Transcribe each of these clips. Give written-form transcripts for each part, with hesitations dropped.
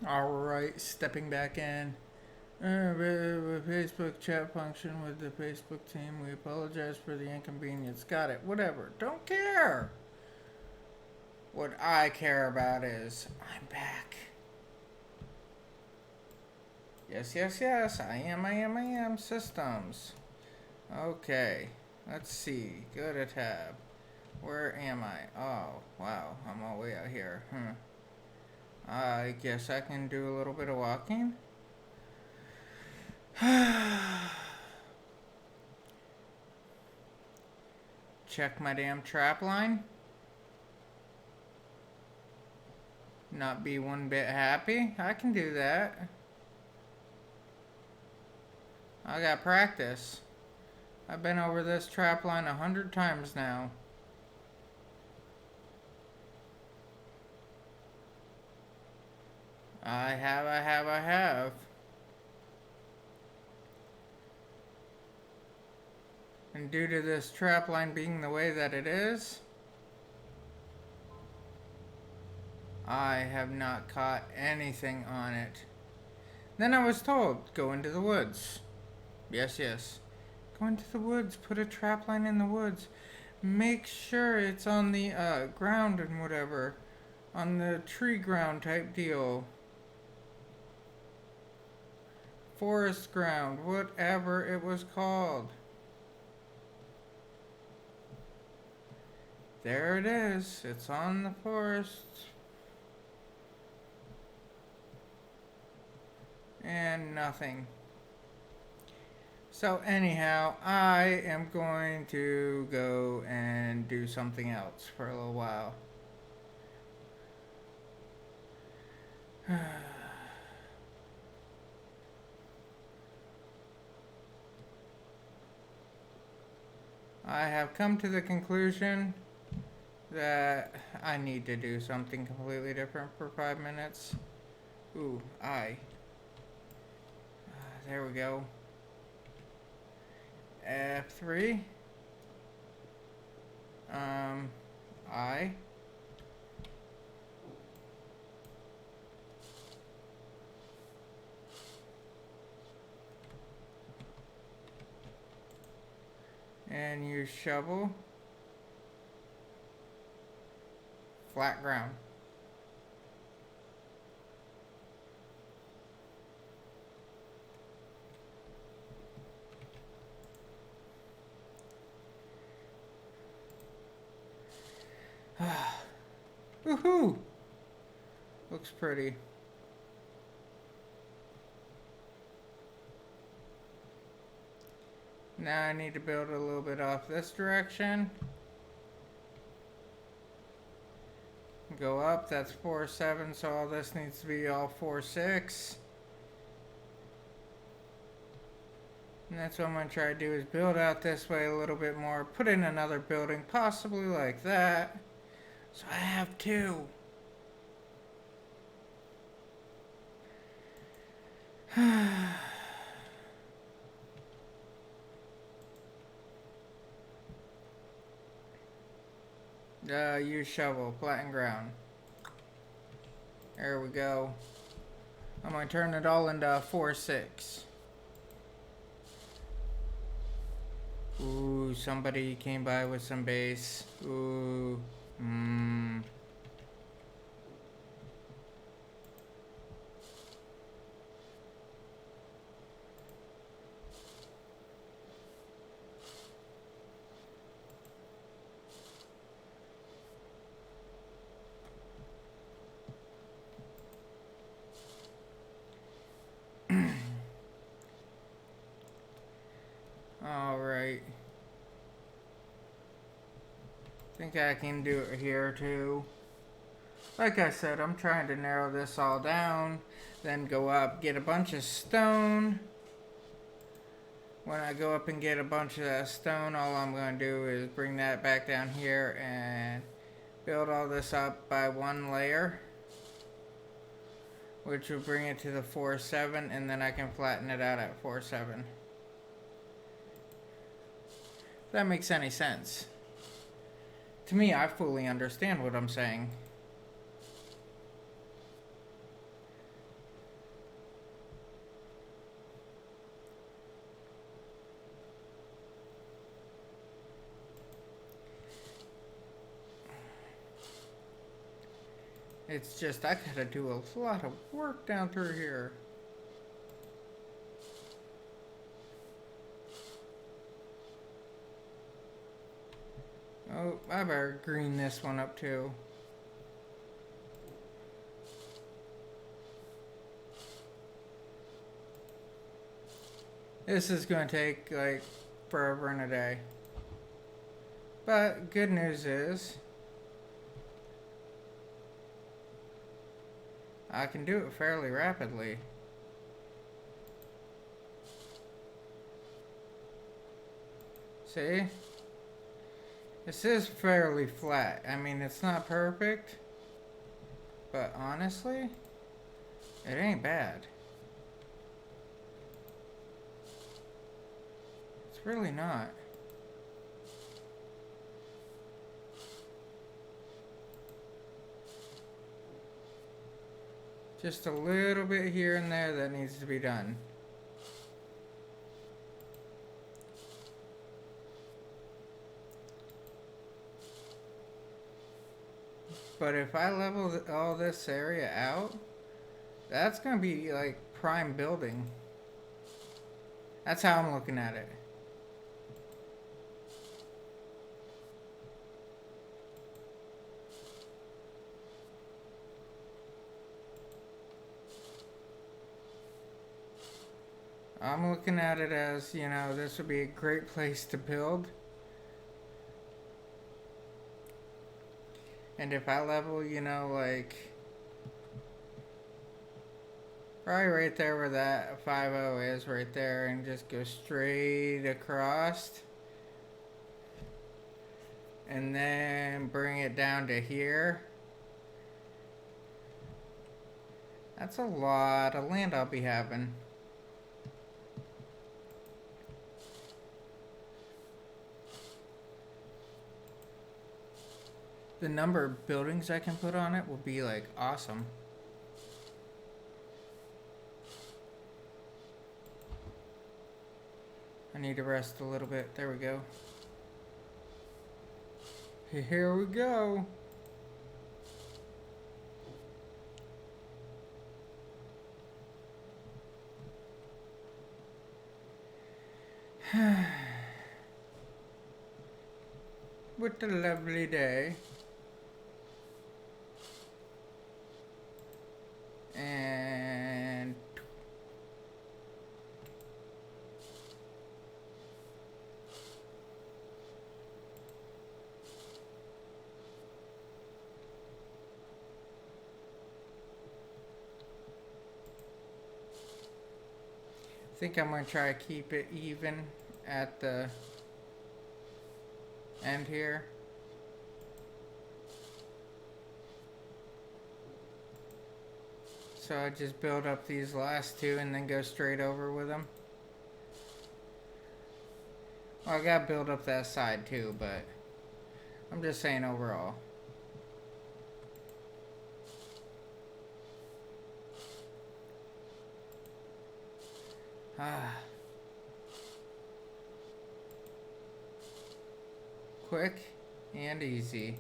Alright, stepping back in. Facebook chat function with the Facebook team. We apologize for the inconvenience. Got it. Whatever. Don't care. What I care about is I'm back. Yes, yes, yes. I am. Systems. Okay. Let's see. Go to tab. Where am I? Oh, wow. I'm all the way out here. I guess I can do a little bit of walking. Check my damn trap line. Not be one bit happy. I can do that. I got practice. I've been over this trap line 100 times now. I have. And due to this trap line being the way that it is, I have not caught anything on it. Then I was told, go into the woods. Yes, yes. Go into the woods, put a trap line in the woods. Make sure it's on the ground and whatever. On the tree ground type deal. Forest ground, whatever it was called. There it is. It's on the forest. And nothing. So anyhow, I am going to go and do something else for a little while. I have come to the conclusion that I need to do something completely different for 5 minutes. Ooh, there we go. F3. I. And use shovel. Flat ground. Woohoo! Looks pretty. Now I need to build a little bit off this direction. Go up, that's 4-7, so all this needs to be all 4-6. And that's what I'm going to try to do is build out this way a little bit more. Put in another building, possibly like that. So I have two. Use shovel, flatten ground. There we go. I'm going to turn it all into 4-6. Ooh, somebody came by with some base. Ooh, Alright. Think I can do it here too. Like I said, I'm trying to narrow this all down. Then go up, get a bunch of stone. When I go up and get a bunch of that stone, all I'm going to do is bring that back down here and build all this up by one layer. Which will bring it to the 4-7, and then I can flatten it out at 4-7. If that makes any sense. To me, I fully understand what I'm saying. It's just I gotta do a lot of work down through here. Oh, I better green this one up too. This is gonna take like forever and a day. But good news is I can do it fairly rapidly. See? This is fairly flat. I mean, it's not perfect, but honestly, it ain't bad. It's really not. Just a little bit here and there that needs to be done. But if I level all this area out, that's going to be like prime building. That's how I'm looking at it. I'm looking at it as, you know, this would be a great place to build. And if I level, you know, like, probably right there where that 5-0 is, right there, and just go straight across. And then bring it down to here. That's a lot of land I'll be having. The number of buildings I can put on it will be like awesome. I need to rest a little bit. There we go. Here we go. What a lovely day. And I think I'm going to try to keep it even at the end here. So I just build up these last two and then go straight over with them. Well, I gotta build up that side too, but I'm just saying overall. Quick and easy.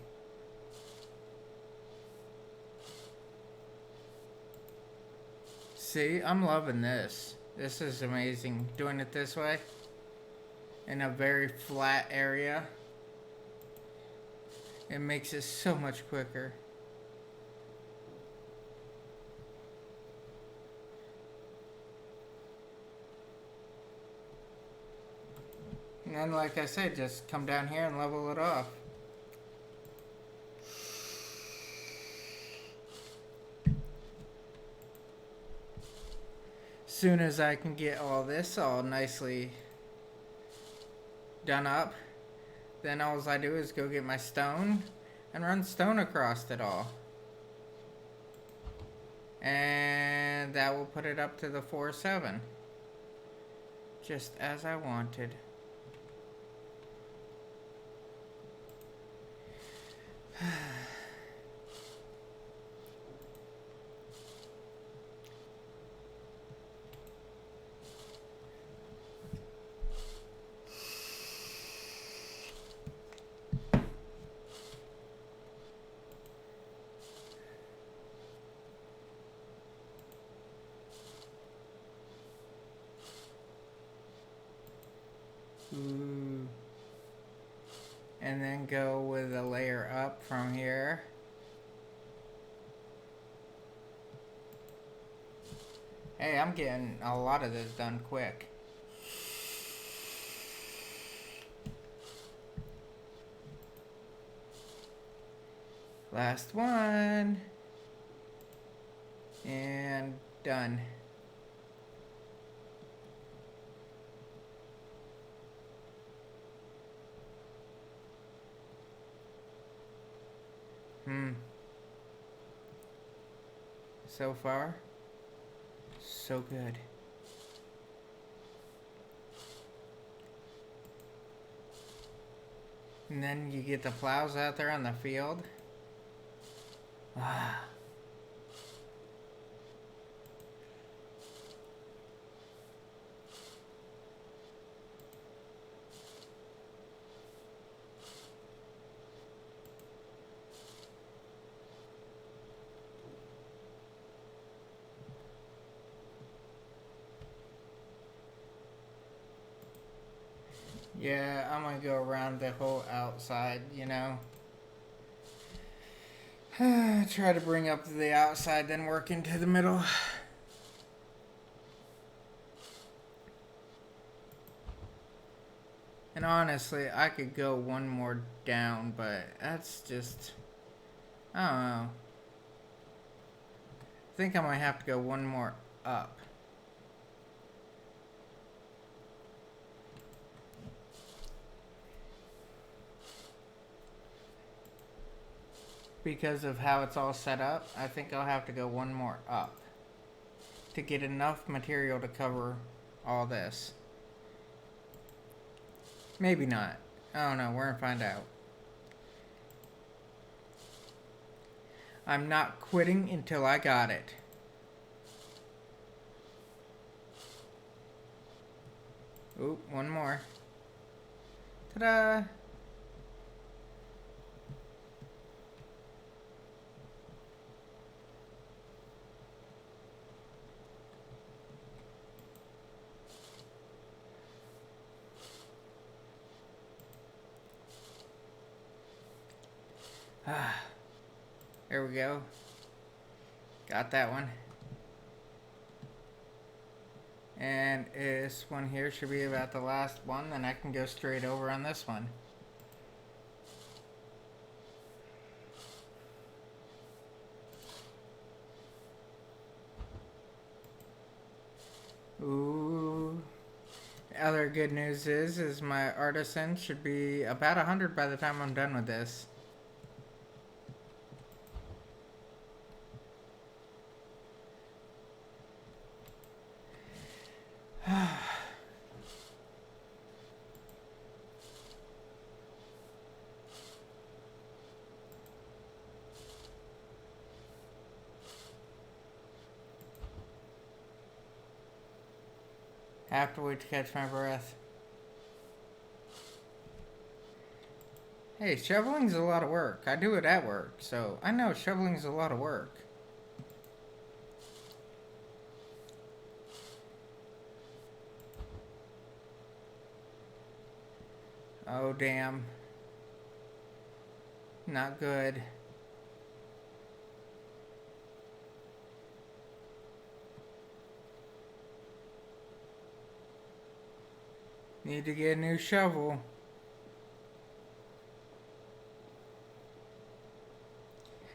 See, I'm loving this. This is amazing. Doing it this way in a very flat area. It makes it so much quicker. And then, like I said, just come down here and level it off. Soon as I can get all this all nicely done up, then all I do is go get my stone and run stone across it all. And that will put it up to the 4-7. Just as I wanted. Ooh. And then go with a layer up from here. Hey, I'm getting a lot of this done quick. Last one. And done. So far, so good. And then you get the plows out there on the field. Ah. Yeah, I'm gonna go around the whole outside, you know. Try to bring up the outside, then work into the middle. And honestly, I could go one more down, but that's just... I don't know. I think I might have to go one more up. Because of how it's all set up, I think I'll have to go one more up to get enough material to cover all this. Maybe not. I don't know. We're gonna find out. I'm not quitting until I got it. Oop, one more. Ta-da! There we go. Got that one. And this one here should be about the last one, then I can go straight over on this one. Ooh. Other good news is my artisan should be about 100 by the time I'm done with this. Have to wait to catch my breath. Hey, shoveling's a lot of work. I do it at work, so I know shoveling's a lot of work. Oh, damn. Not good. Need to get a new shovel.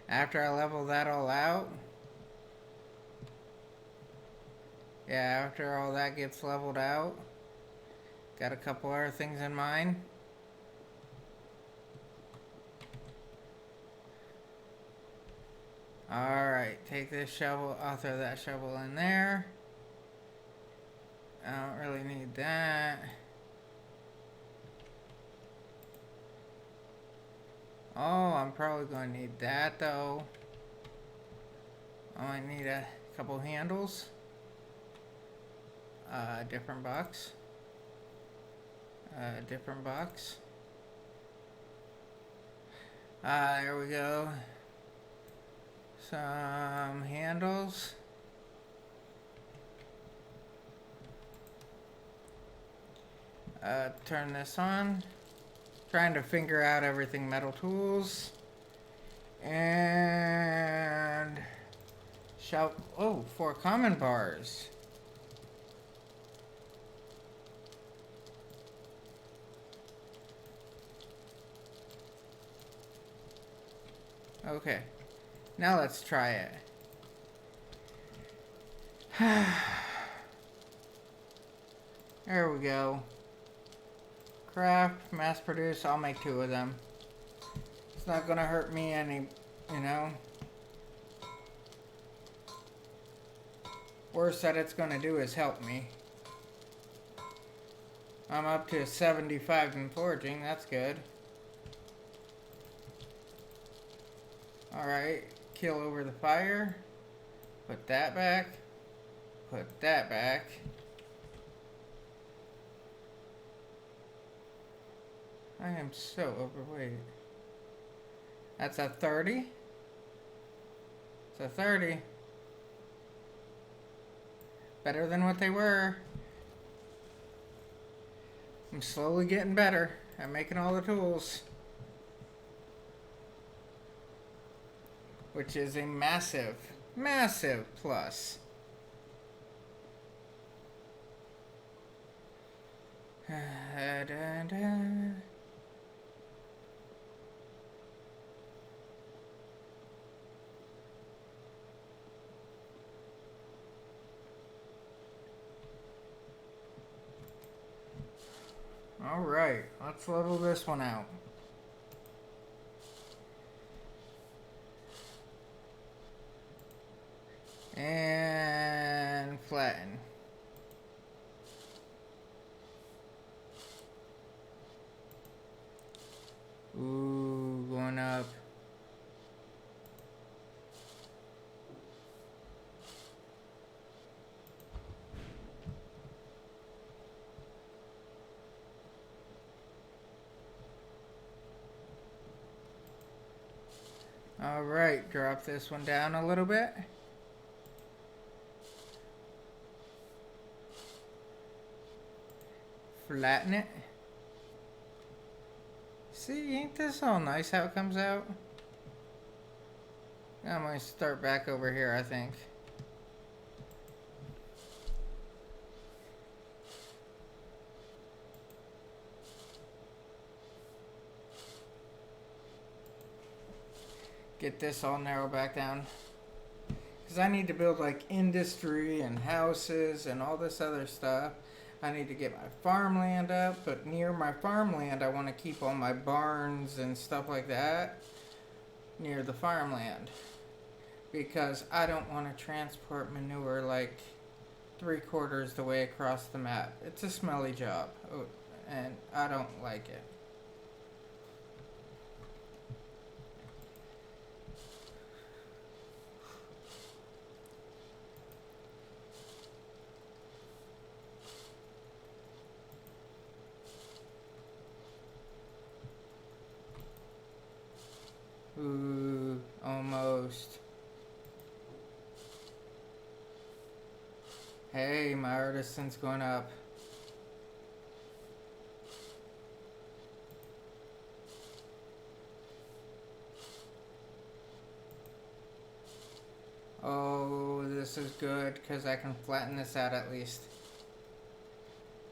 After I level that all out. Yeah, after all that gets leveled out. Got a couple other things in mind. Alright, take this shovel. I'll throw that shovel in there. I don't really need that. Oh, I'm probably going to need that though. I might need a couple handles. Different box. Different box. There we go. Some handles. Turn this on. Trying to figure out everything. Metal tools. And... Oh, 4 common bars. Okay. Now let's try it. There we go. Craft, mass produce, I'll make 2 of them. It's not gonna hurt me any, you know. Worst that it's gonna do is help me. I'm up to 75 in foraging, that's good. Alright, kill over the fire. Put that back. Put that back. I am so overweight. That's a 30. It's a 30. Better than what they were. I'm slowly getting better at making all the tools. Which is a massive, massive plus. Alright, let's level this one out. And flatten. Ooh, going up. Alright, drop this one down a little bit. Flatten it. See, ain't this all nice how it comes out? I'm going to start back over here, I think. Get this all narrowed back down. Because I need to build like industry and houses and all this other stuff. I need to get my farmland up, but near my farmland I want to keep all my barns and stuff like that near the farmland. Because I don't want to transport manure like 3/4 the way across the map. It's a smelly job, and I don't like it. Ooh, almost. Hey, my artisan's going up. Oh, this is good because I can flatten this out at least.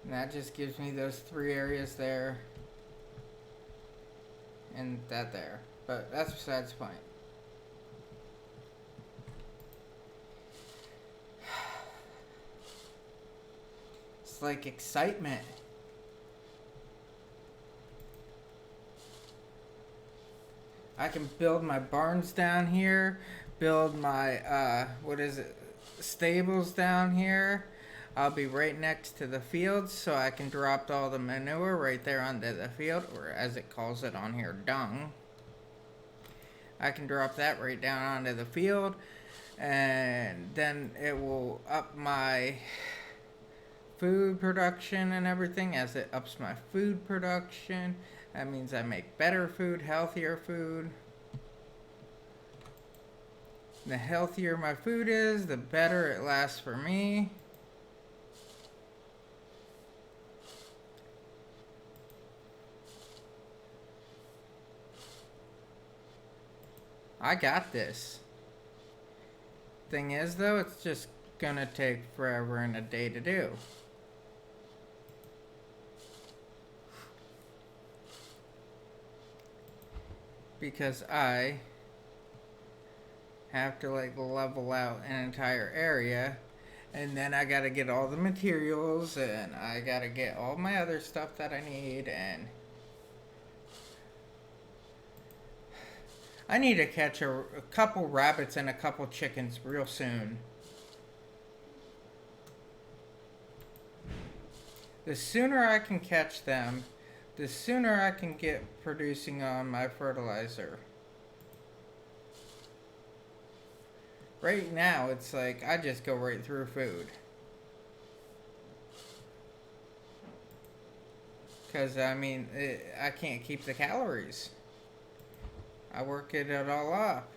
And that just gives me those 3 areas there. And that there. But that's besides the point. It's like excitement. I can build my barns down here. Build my, stables down here. I'll be right next to the fields, so I can drop all the manure right there onto the field, or as it calls it on here, dung. I can drop that right down onto the field, and then it will up my food production and everything. As it ups my food production, that means I make better food, healthier food. The healthier my food is, the better it lasts for me. I got this. Thing is, though, it's just gonna take forever and a day to do. Because I have to like level out an entire area, and then I gotta get all the materials, and I gotta get all my other stuff that I need, and I need to catch a couple rabbits and a couple chickens real soon. The sooner I can catch them, the sooner I can get producing on my fertilizer. Right now, it's like I just go right through food. Because, I mean, I can't keep the calories. I work it all up.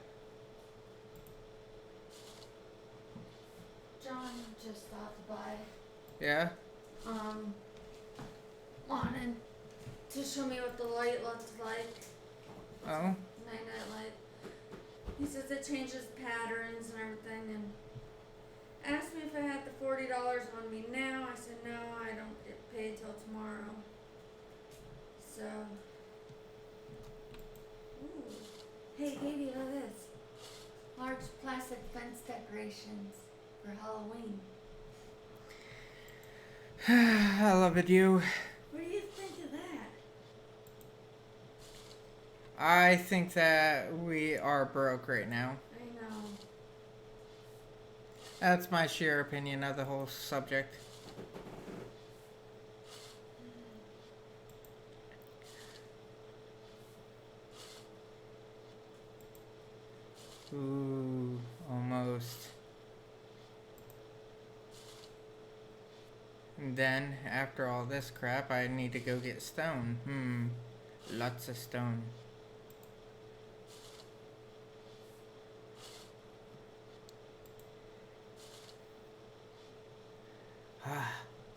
John just stopped by. Yeah? Wanted to show me what the light looks like. Oh? Night light. He says it changes patterns and everything, and asked me if I had the $40 on me now. I said no, I don't get paid till tomorrow. So, ooh. Hey, baby, look at this. Large plastic fence decorations for Halloween. I love it, you. What do you think of that? I think that we are broke right now. I know. That's my sheer opinion of the whole subject. Ooh, almost. And then, after all this crap, I need to go get stone. Lots of stone.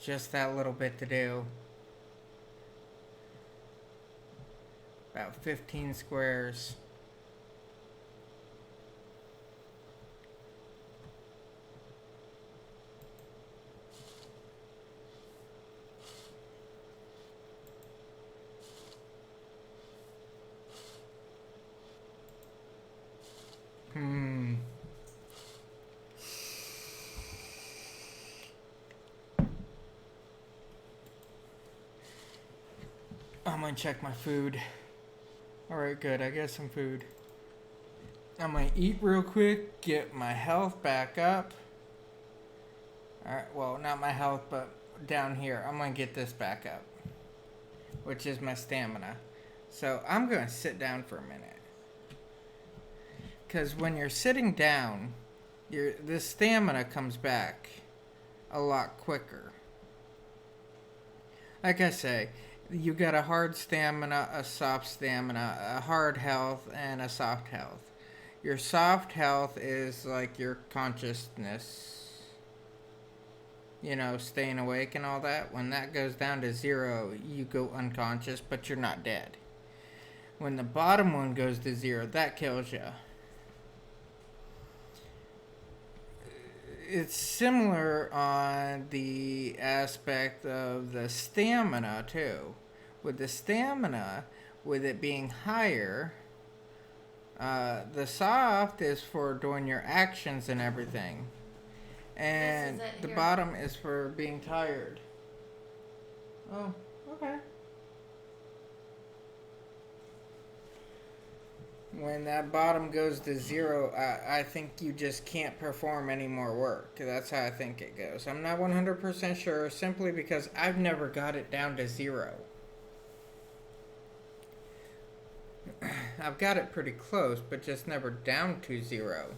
Just that little bit to do. About 15 squares. I'm gonna check my food. Alright, good. I got some food. I'm gonna eat real quick, get my health back up. Alright, well, not my health, but down here. I'm gonna get this back up, which is my stamina. So I'm gonna sit down for a minute. Because when you're sitting down, the stamina comes back a lot quicker. Like I say, you got a hard stamina, a soft stamina, a hard health, and a soft health. Your soft health is like your consciousness, staying awake and all that. When that goes down to 0, you go unconscious, but you're not dead. When the bottom one goes to 0, that kills you. It's similar on the aspect of the stamina too. With the stamina, with it being higher, the soft is for doing your actions and everything, and the bottom is for being tired. Oh, okay. When that bottom goes to 0, I think you just can't perform any more work. That's how I think it goes. I'm not 100% sure, simply because I've never got it down to 0. I've got it pretty close, but just never down to 0.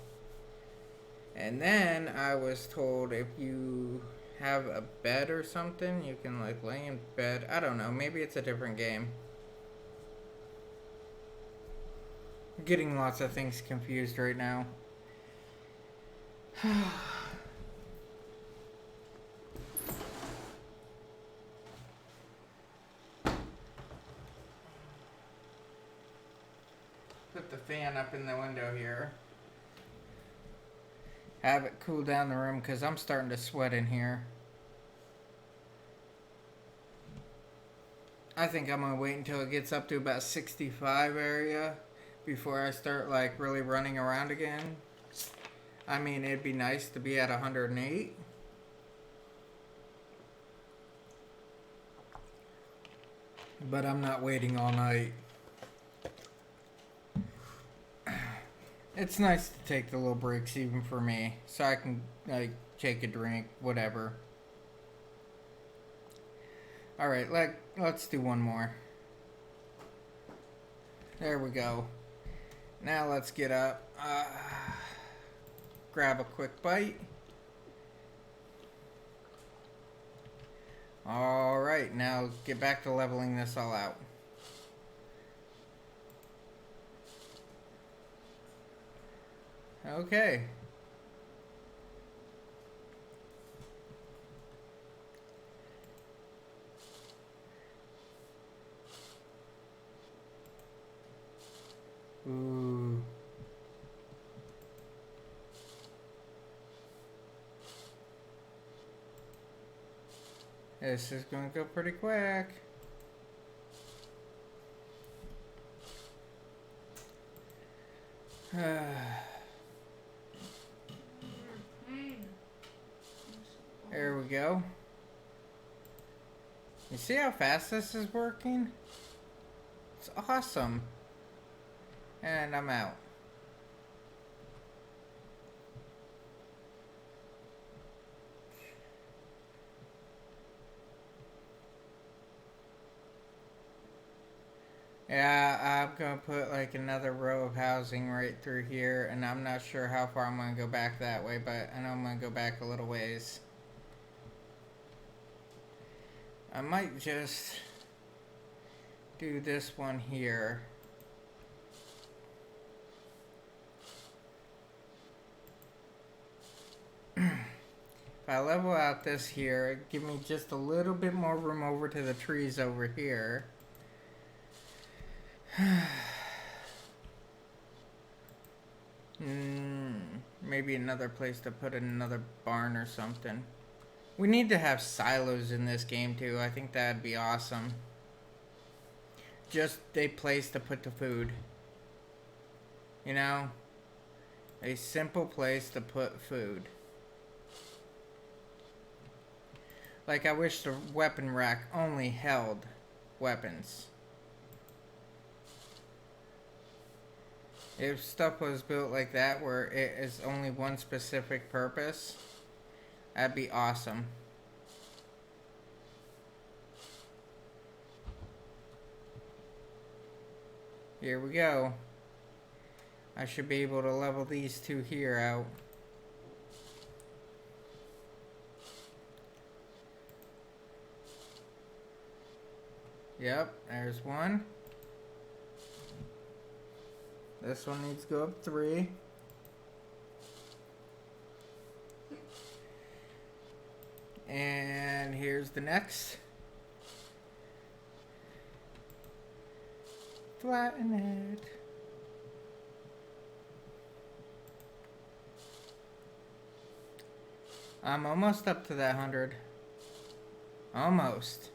And then I was told if you have a bed or something, you can like lay in bed. I don't know, maybe it's a different game. Getting lots of things confused right now. Put the fan up in the window here. Have it cool down the room because I'm starting to sweat in here. I think I'm going to wait until it gets up to about 65 area before I start like really running around again. I mean, it'd be nice to be at 108. But I'm not waiting all night. It's nice to take the little breaks even for me, so I can like take a drink, whatever. All right, let's do one more. There we go. Now let's get up. Grab a quick bite. All right, now get back to leveling this all out. Okay. Ooh. This is going to go pretty quick. There we go. You see how fast this is working? It's awesome. And I'm out. Yeah, I'm gonna put like another row of housing right through here, and I'm not sure how far I'm gonna go back that way, but I know I'm gonna go back a little ways. I might just do this one here. If I level out this here, give me just a little bit more room over to the trees over here. Maybe another place to put another barn or something. We need to have silos in this game too. I think that'd be awesome. Just a place to put the food. You know? A simple place to put food. Like, I wish the weapon rack only held weapons. If stuff was built like that, where it is only one specific purpose, that'd be awesome. Here we go. I should be able to level these two here out. Yep, there's one. This one needs to go up 3. And here's the next. Flatten it. I'm almost up to that 100. Almost.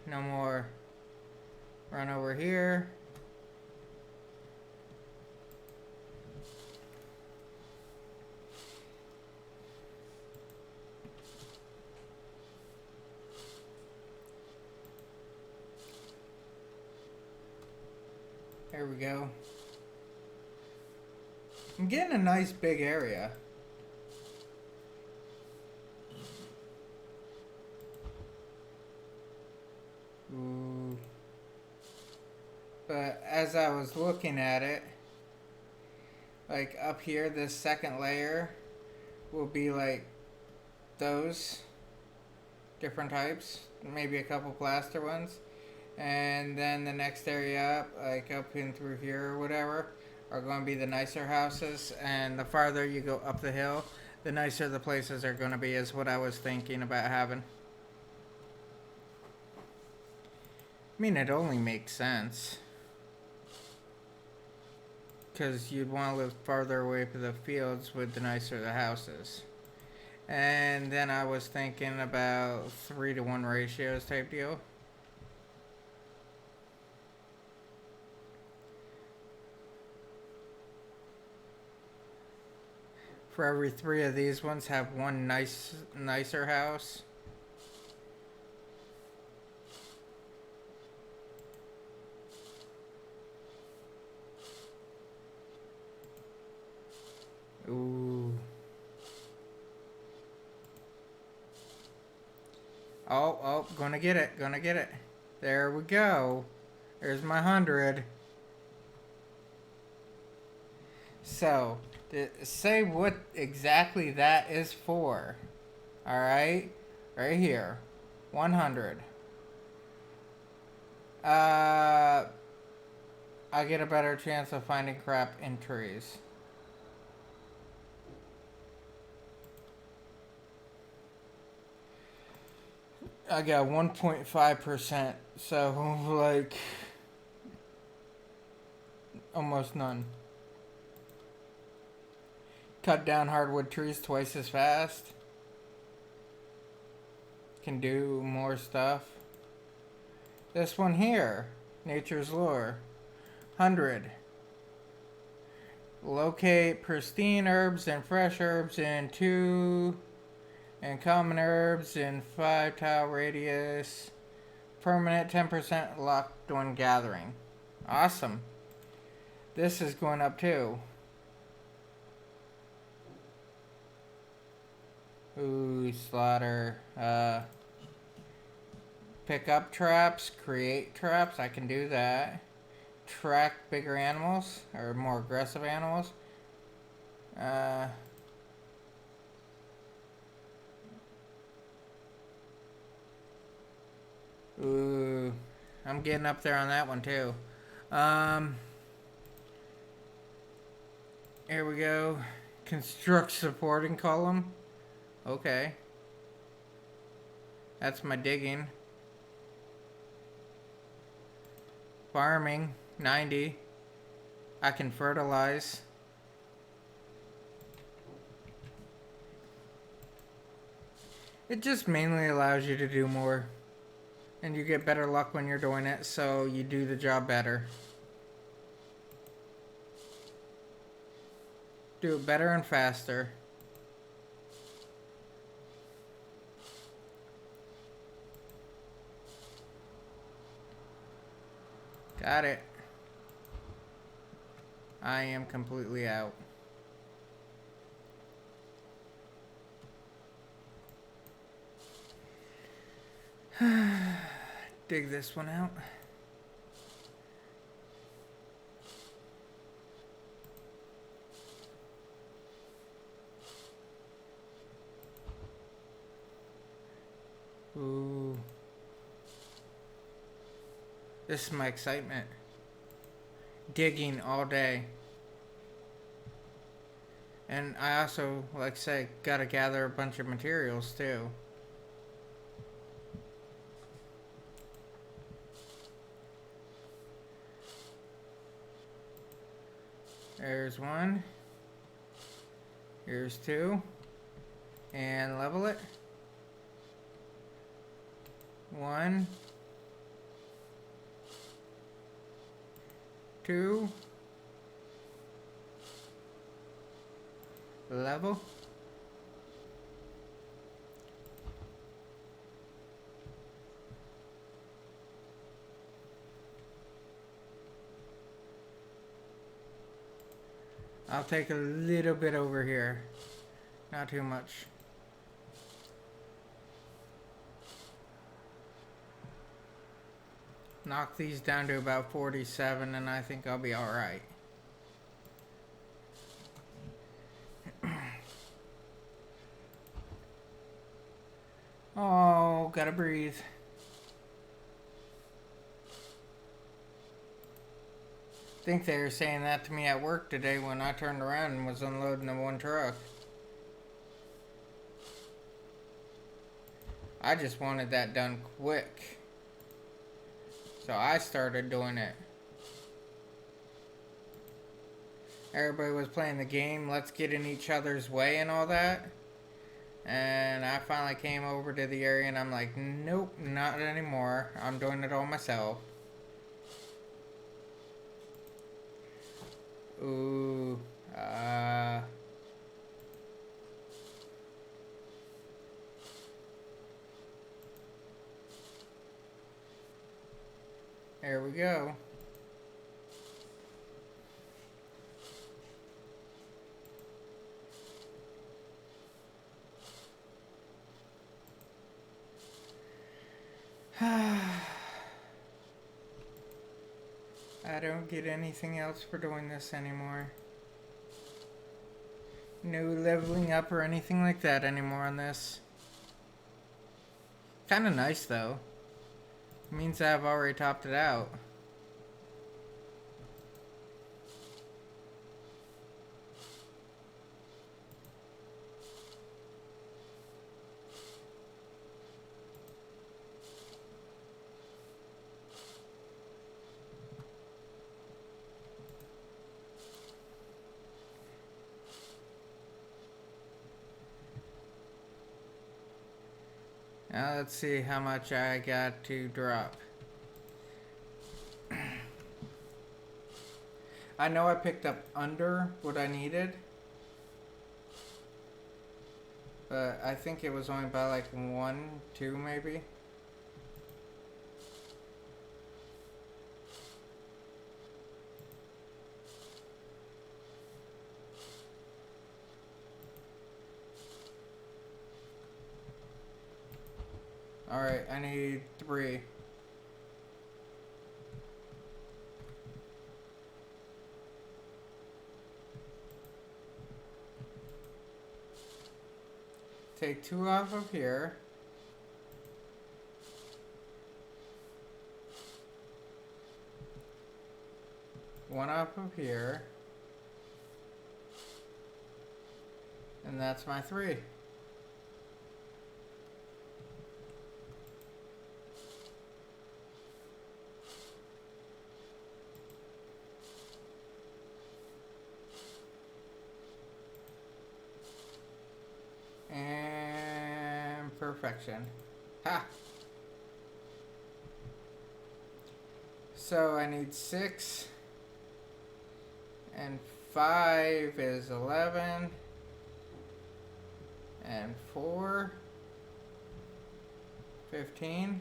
No more. Run over here. There we go. I'm getting a nice big area. Ooh. But as I was looking at it, like up here, this second layer will be like those different types, maybe a couple plaster ones. And then the next area up, like up in through here or whatever, are going to be the nicer houses. And the farther you go up the hill, the nicer the places are going to be, is what I was thinking about having. I mean, it only makes sense. Because you'd want to live farther away from the fields with the nicer the houses. And then I was thinking about 3-to-1 ratios type deal. For every 3 of these ones, have one nicer house. Ooh. Oh, gonna get it, gonna get it. There we go. There's my 100. So, say what exactly that is for. Alright? Right here. 100. I get a better chance of finding crap in trees. I got 1.5%, so like almost none. Cut down hardwood trees twice as fast. Can do more stuff. This one here, Nature's Lure. 100. Locate pristine herbs and fresh herbs in 2 and common herbs in 5 tile radius. Permanent 10% locked when gathering. Awesome. This is going up too. Ooh, slaughter. Pick up traps, create traps. I can do that. Track bigger animals or more aggressive animals. Ooh, I'm getting up there on that one too. Here we go. Construct supporting column. Okay. That's my digging. Farming, 90. I can fertilize. It just mainly allows you to do more. And you get better luck when you're doing it, so you do the job better. Do it better and faster. Got it. I am completely out. Dig this one out. Ooh. This is my excitement. Digging all day. And I also, like I say, gotta gather a bunch of materials too. There's one. Here's 2. And level it. 1. 2. Level. I'll take a little bit over here. Not too much. Knock these down to about 47 and I think I'll be alright. Oh, gotta breathe. think they were saying that to me at work today when I turned around and was unloading the one truck. I just wanted that done quick. So I started doing it. Everybody was playing the game, let's get in each other's way and all that. And I finally came over to the area and I'm like, nope, not anymore. I'm doing it all myself. Ooh, there we go. I don't get anything else for doing this anymore. No leveling up or anything like that anymore on this. Kinda nice though. Means I've already topped it out. Now let's see how much I got to drop. I know I picked up under what I needed. But I think it was only by like 1, 2 maybe. Alright, I need 3. Take 2 off of here. One off of here. And that's my 3. And perfection. Ha! So I need 6. And 5 is 11. And 4. 15.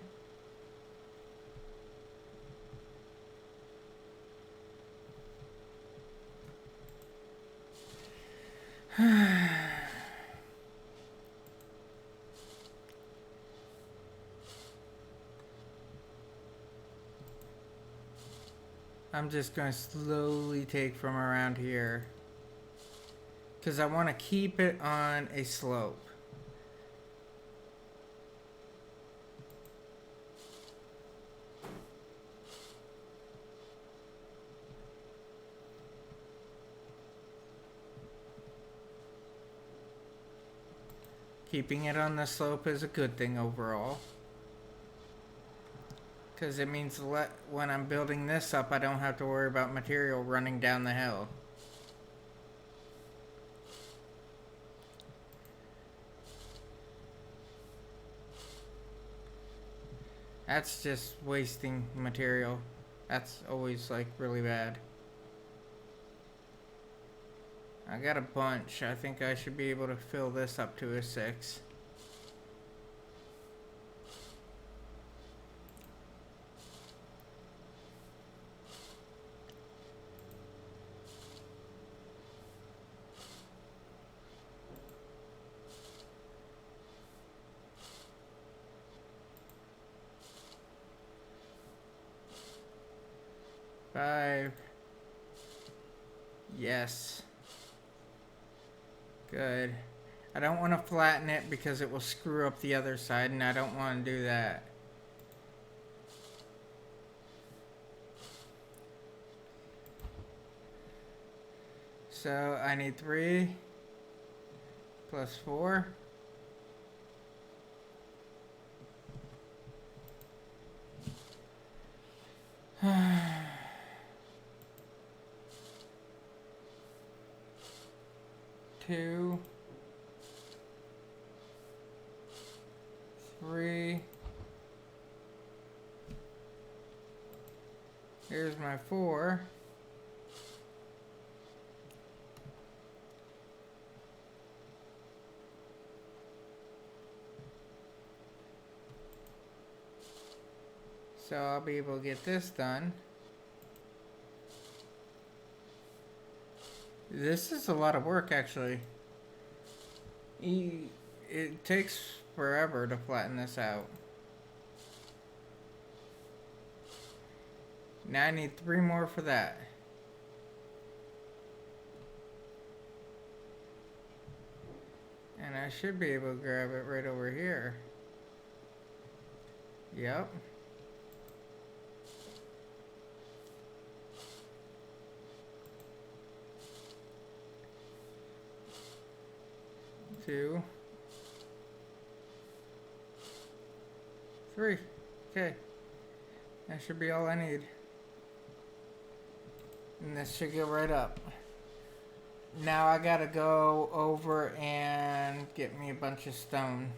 I'm just going to slowly take from around here. Because I want to keep it on a slope. Keeping it on the slope is a good thing overall. Because it means when I'm building this up, I don't have to worry about material running down the hill. That's just wasting material. That's always like really bad. I got a bunch. I think I should be able to fill this up to a 6. Five. Yes. Good. I don't want to flatten it because it will screw up the other side, and I don't want to do that. So I need 3 plus 4. Two, 3. Here's my 4. So I'll be able to get this done. This is a lot of work, actually. It takes forever to flatten this out. Now I need 3 more for that. And I should be able to grab it right over here. Yep. Two. 3. Okay. That should be all I need. And this should go right up. Now I gotta go over and get me a bunch of stone.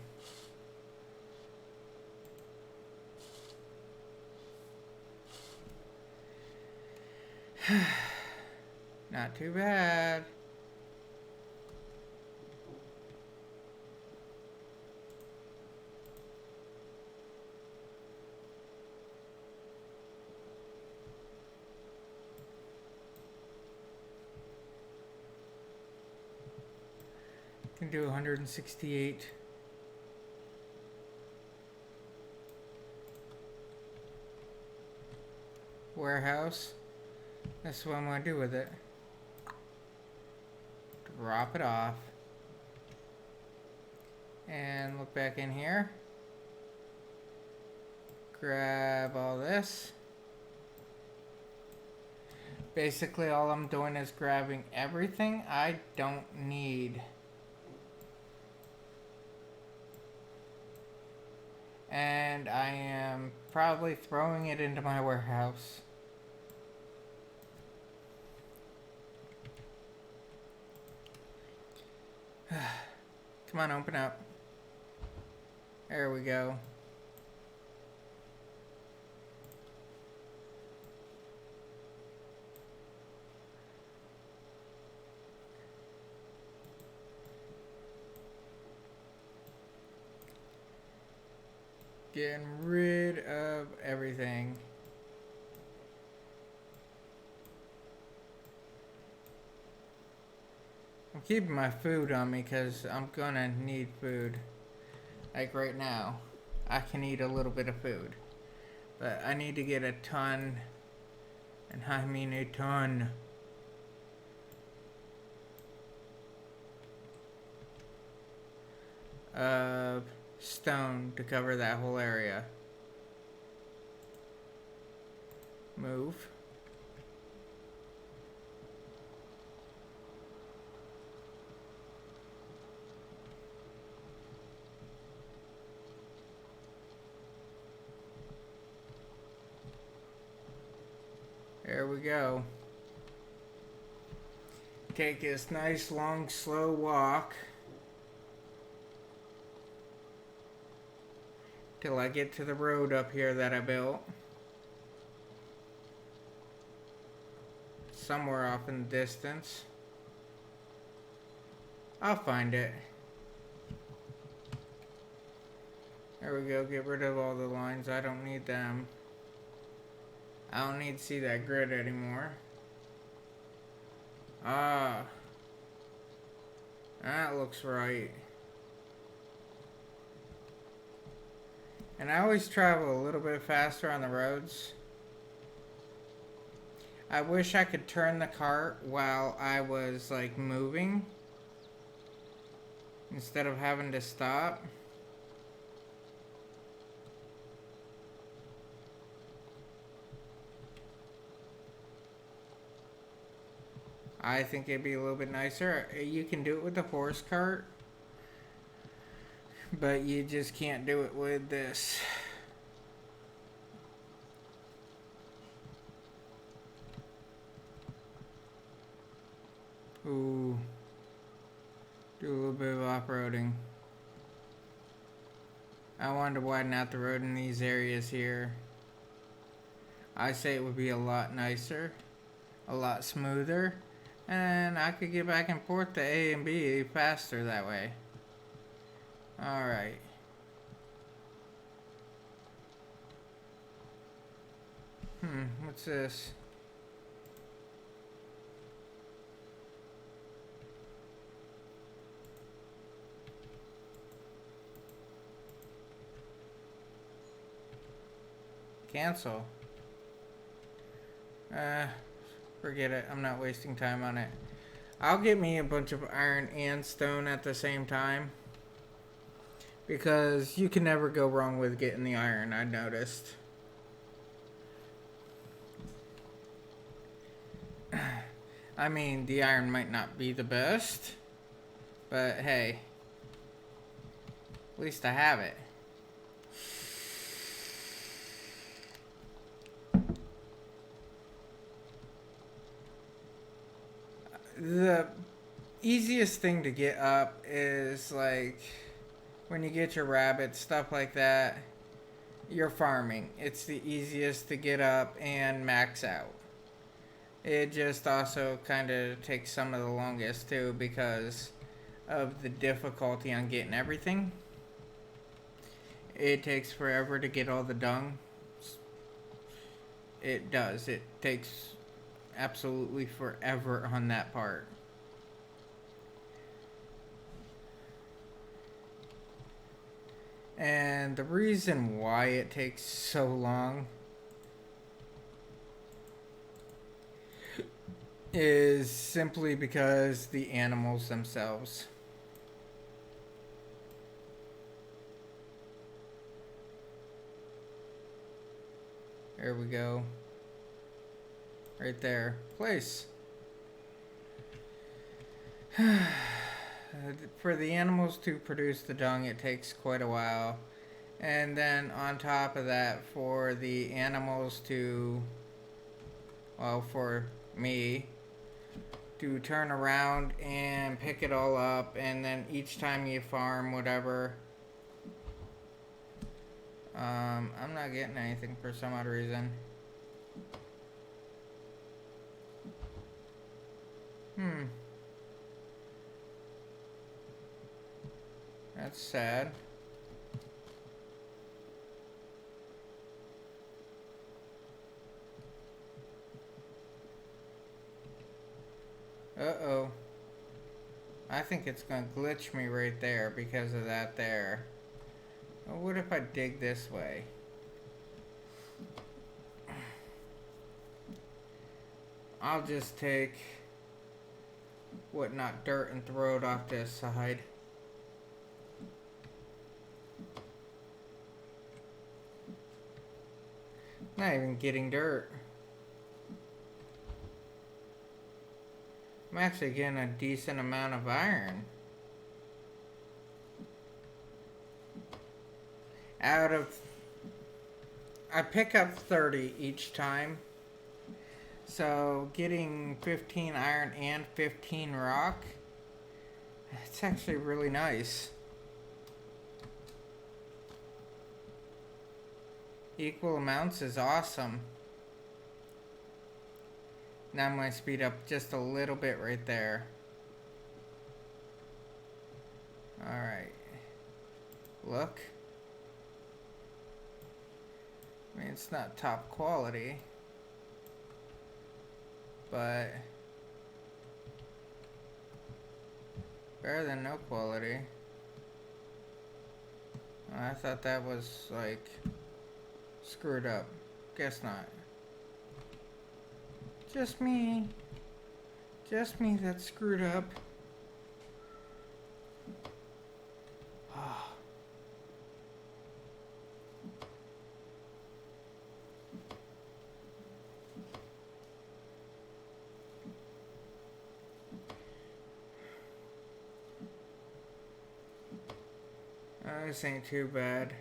Not too bad. Can do 168. Warehouse. That's what I'm gonna do with it. Drop it off. And look back in here. Grab all this. Basically all I'm doing is grabbing everything I don't need. And I am probably throwing it into my warehouse. Come on, open up. There we go. Getting rid of everything. I'm keeping my food on me because I'm gonna need food. Like right now, I can eat a little bit of food. But I need to get a ton, and I mean a ton, of stone to cover that whole area. Move. There we go. Take this nice long slow walk till I get to the road up here that I built. Somewhere off in the distance. I'll find it. There we go, get rid of all the lines. I don't need them. I don't need to see that grid anymore. Ah. That looks right. And I always travel a little bit faster on the roads. I wish I could turn the cart while I was like moving instead of having to stop. I think it'd be a little bit nicer. You can do it with the horse cart, but you just can't do it with this. Ooh. Do a little bit of off-roading. I wanted to widen out the road in these areas here. I say it would be a lot nicer, a lot smoother, and I could get back and forth to A and B faster that way. Alright. What's this? Cancel. Forget it. I'm not wasting time on it. I'll get me a bunch of iron and stone at the same time. Because you can never go wrong with getting the iron, I noticed. I mean, the iron might not be the best. But hey. At least I have it. The easiest thing to get up is like when you get your rabbits, stuff like that. You're farming. It's the easiest to get up and max out. It just also kind of takes some of the longest too because of the difficulty on getting everything. It takes forever to get all the dung. It does. It takes absolutely forever on that part. And the reason why it takes so long is simply because the animals themselves. There we go. Right there. Place. For the animals to produce the dung, it takes quite a while. And then on top of that, for the animals to, well, for me, to turn around and pick it all up, and then each time you farm, whatever. I'm not getting anything for some odd reason. That's sad. Uh-oh. I think it's gonna glitch me right there because of that there. Well, what if I dig this way? I'll just take not dirt and throw it off this side. Not even getting dirt. I'm actually getting a decent amount of iron. I pick up 30 each time. So getting 15 iron and 15 rock, it's actually really nice. Equal amounts is awesome. Now I'm going to speed up just a little bit right there. Alright. Look. I mean, it's not top quality, but better than no quality. I thought that was like screwed up. Guess not. Just me. Just me that's screwed up. This ain't too bad.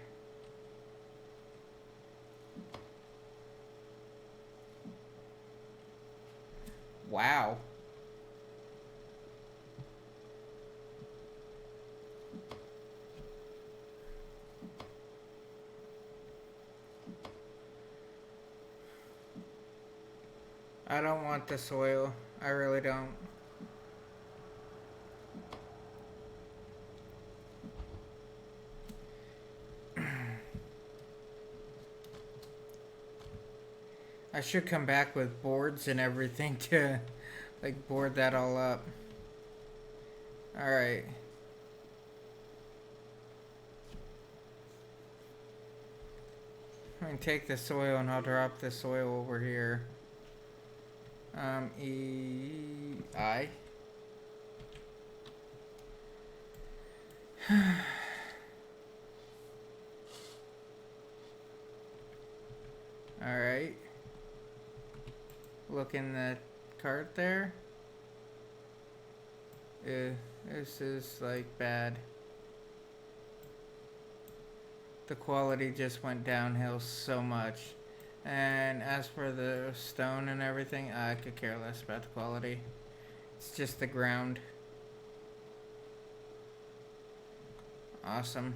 Wow. I don't want the soil. I really don't. I should come back with boards and everything to like board that all up. Alright. I'm gonna take the soil and I'll drop the soil over here. I. Alright. Look in the cart there. This is like bad. The quality just went downhill so much. And as for the stone and everything, I could care less about the quality. It's just the ground. Awesome.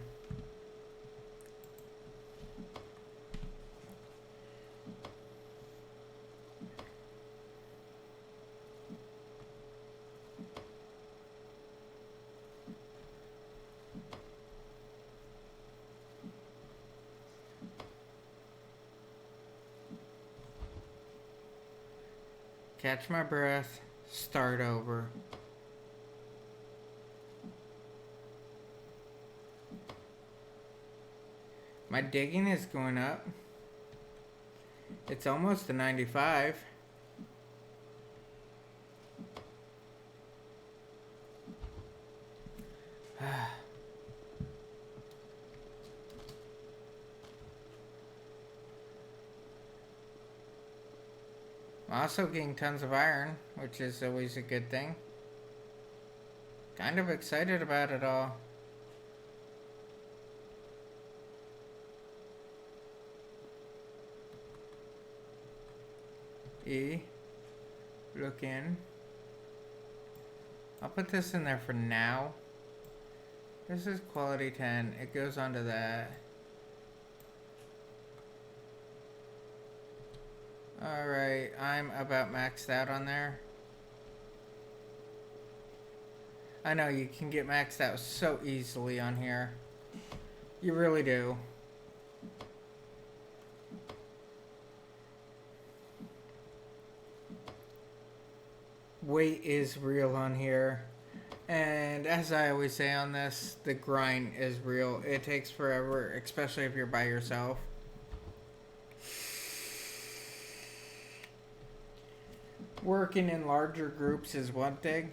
Catch my breath, start over. My digging is going up. It's almost to 95. I'm also getting tons of iron, which is always a good thing. Kind of excited about it all. Look in. I'll put this in there for now. This is quality 10. It goes onto that. Alright, I'm about maxed out on there. I know you can get maxed out so easily on here. You really do. Weight is real on here. And as I always say on this, the grind is real. It takes forever, especially if you're by yourself. Working in larger groups is one thing.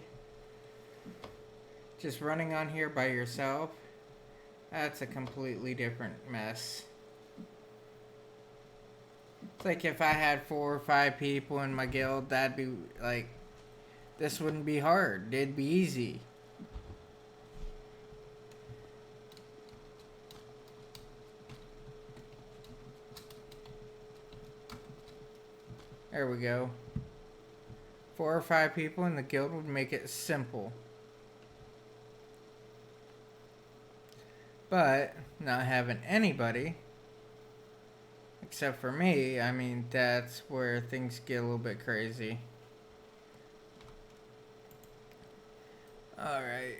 Just running on here by yourself, that's a completely different mess. It's like if I had 4 or 5 people in my guild, that'd be like, this wouldn't be hard. It'd be easy. There we go. 4 or 5 people in the guild would make it simple. But not having anybody, except for me, I mean, that's where things get a little bit crazy. Alright.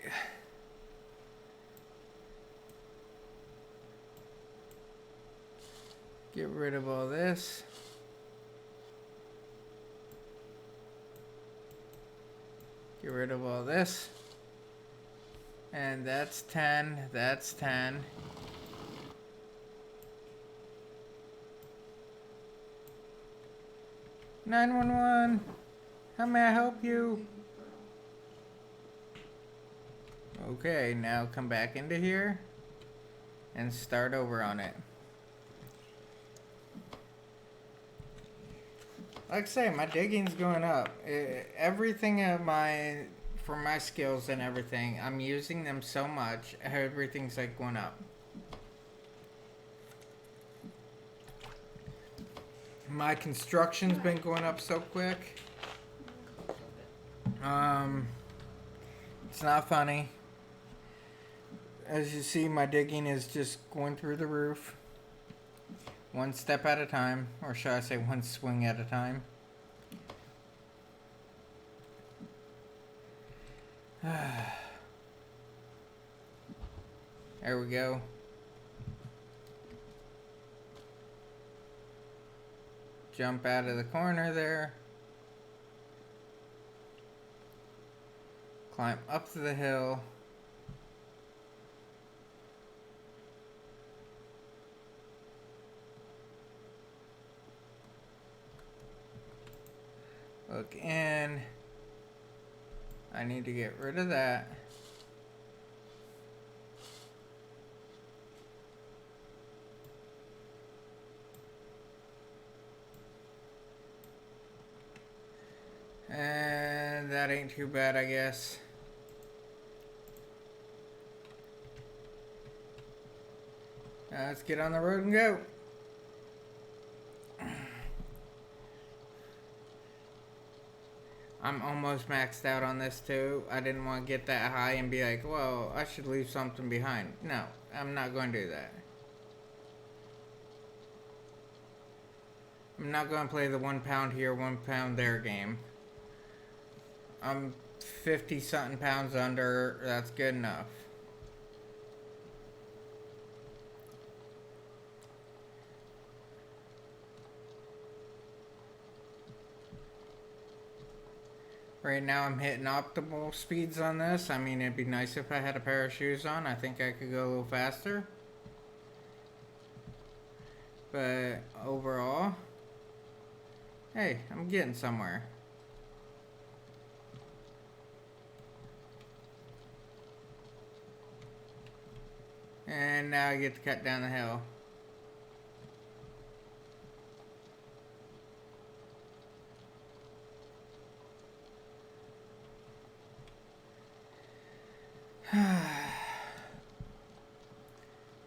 Get rid of all this. Get rid of all this. And that's 10. That's 10. "911, how may I help you?" Okay, now come back into here and start over on it. Like I say, my digging's going up. Everything for my skills and everything, I'm using them so much, everything's like going up. My construction's been going up so quick. It's not funny. As you see, my digging is just going through the roof. One step at a time, or should I say one swing at a time. There we go. Jump out of the corner there. Climb up to the hill. Look in. I need to get rid of that. And that ain't too bad, I guess. Now let's get on the road and go. I'm almost maxed out on this too. I didn't want to get that high and be like, well, I should leave something behind. No, I'm not going to do that. I'm not going to play the 1 pound here, 1 pound there game. I'm 50 something pounds under. That's good enough. Right now I'm hitting optimal speeds on this. I mean, it'd be nice if I had a pair of shoes on. I think I could go a little faster. But overall, hey, I'm getting somewhere. And now I get to cut down the hill.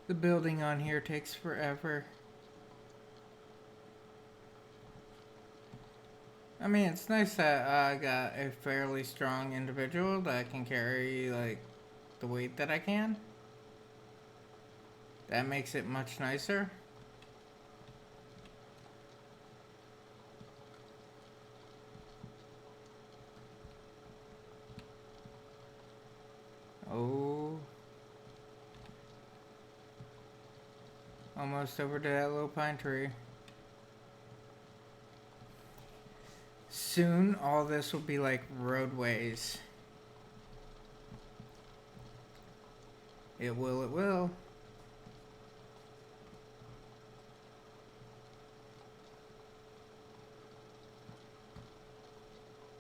The building on here takes forever. I mean, it's nice that I got a fairly strong individual that can carry, like, the weight that I can. That makes it much nicer. Oh. Almost over to that little pine tree. Soon, all this will be like roadways. It will, it will.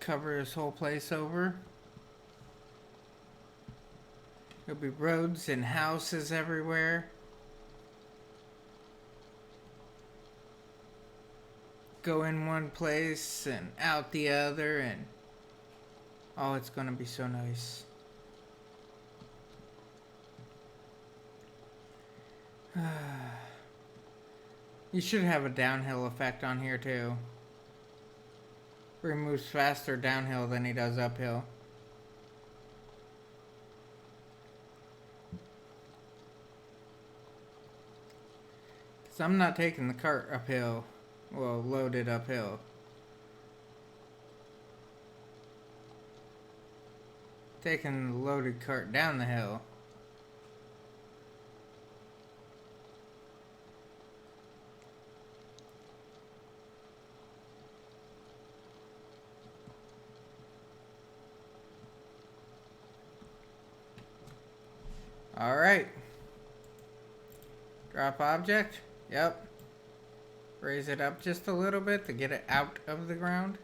Cover this whole place over. There'll be roads and houses everywhere. Go in one place and out the other, and oh, it's gonna be so nice. You should have a downhill effect on here too. Where he moves faster downhill than he does uphill. Cause I'm not taking the cart uphill. Well, loaded uphill. Taking the loaded cart down the hill. Alright. Drop object. Yep. Raise it up just a little bit to get it out of the ground.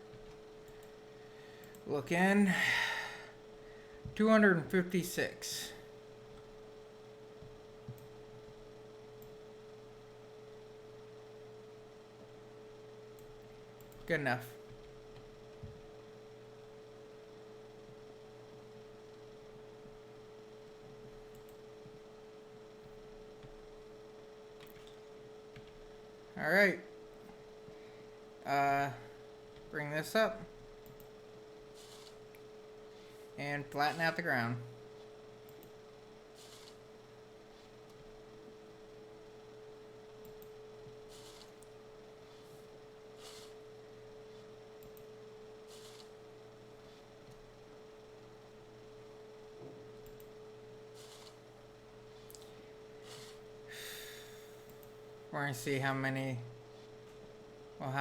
Look in. 256. Good enough. Alright. bring this up and flatten out the ground. We're gonna see how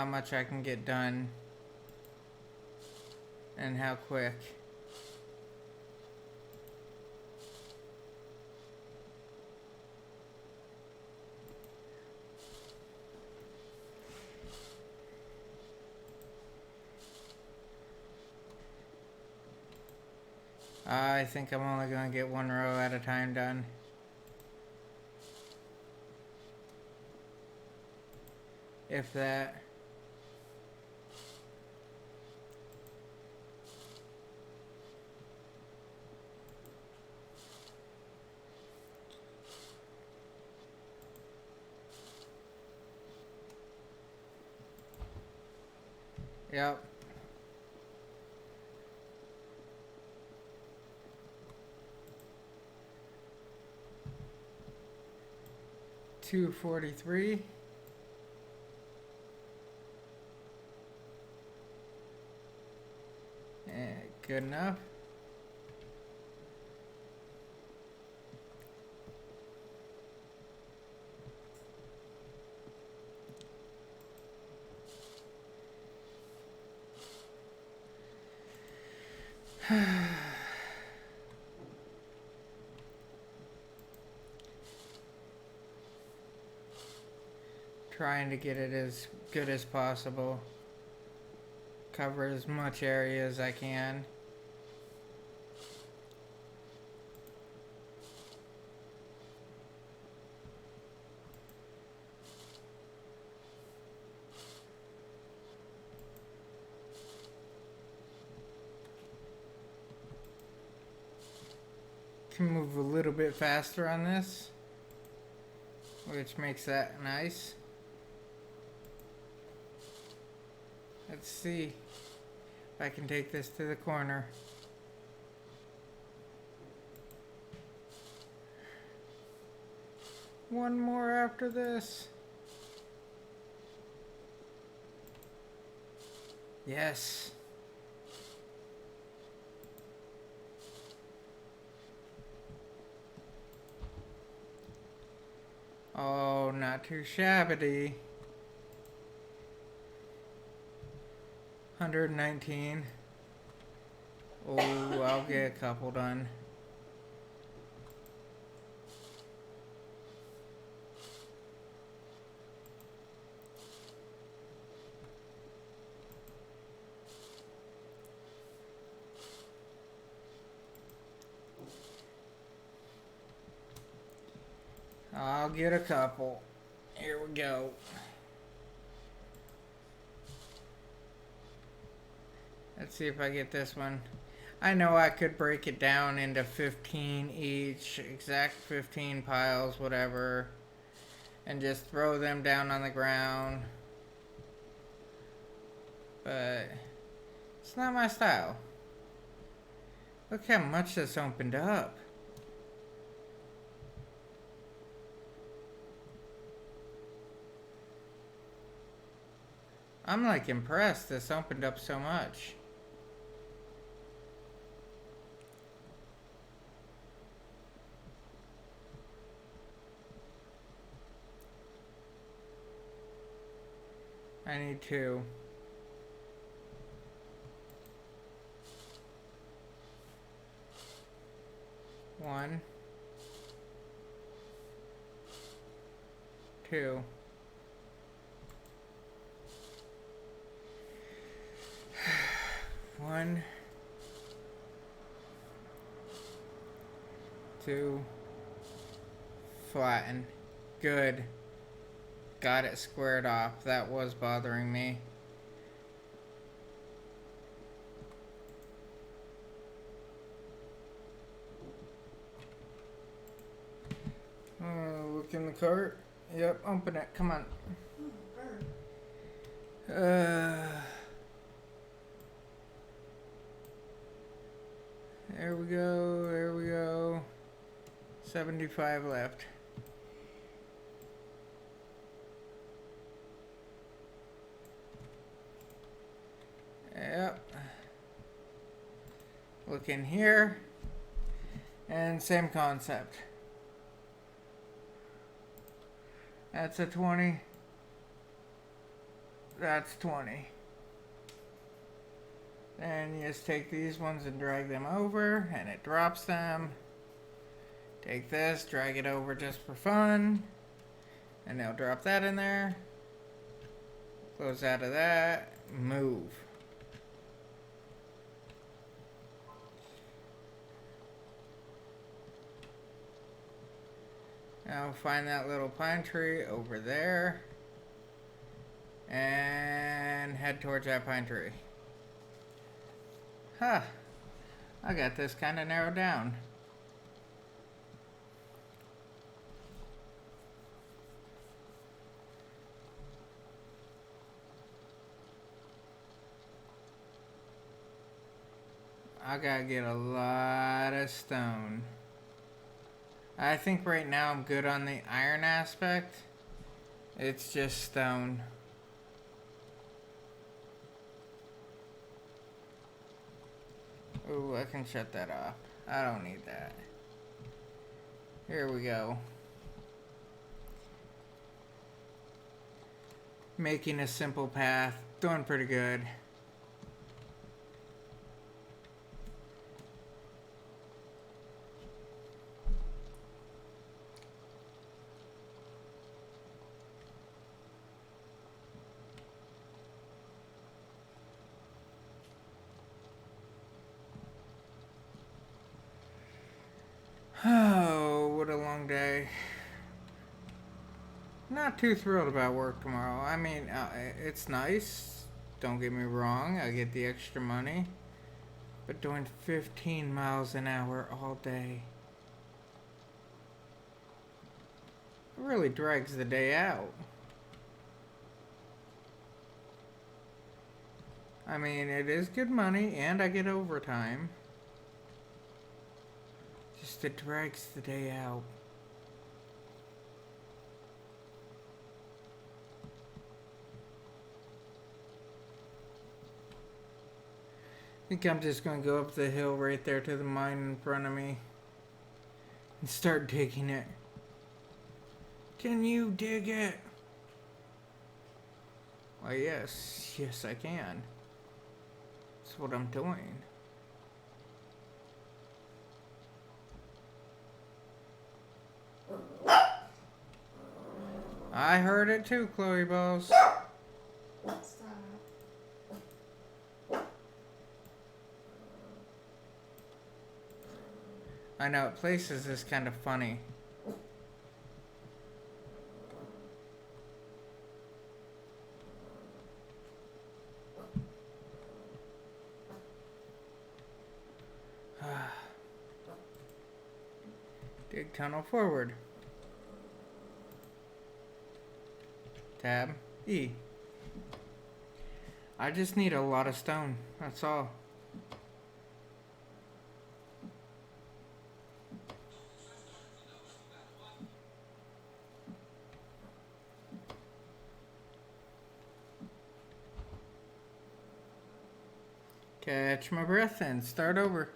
much I can get done and how quick. I think I'm only gonna get one row at a time done. If that. Yep. $243. Good enough. Trying to get it as good as possible. Cover as much area as I can. Can move a little bit faster on this, which makes that nice. Let's see if I can take this to the corner. One more after this. Yes. Oh, not too shabby. 119. Oh, I'll get a couple done. I'll get a couple. Here we go. Let's see if I get this one. I know I could break it down into 15 each, exact 15 piles, whatever, and just throw them down on the ground. But it's not my style. Look how much this opened up. I'm like impressed this opened up so much. I need two. One. Two. One. Two. Flatten. Good. Got it squared off. That was bothering me. Look in the cart. Yep, open it. Come on. There we go. There we go. 75 left. Yep. Look in here. And same concept. That's a 20. That's 20. Then you just take these ones and drag them over, and it drops them. Take this, drag it over just for fun, and they'll drop that in there. Close out of that, move. Now find that little pine tree over there, and head towards that pine tree. Huh, I got this kind of narrowed down. I gotta get a lot of stone. I think right now I'm good on the iron aspect. It's just stone. Ooh, I can shut that off. I don't need that. Here we go. Making a simple path. Doing pretty good. Oh, what a long day. Not too thrilled about work tomorrow. I mean, it's nice. Don't get me wrong. I get the extra money. But doing 15 miles an hour all day really drags the day out. I mean, it is good money and I get overtime. Just it drags the day out. I think I'm just going to go up the hill right there to the mine in front of me and start digging it. Can you dig it? Why, yes. Yes, I can. That's what I'm doing. I heard it too, Chloe Balls. Stop. I know, places is kind of funny. Dig tunnel forward. Tab E. I just need a lot of stone. That's all. Catch my breath and start over.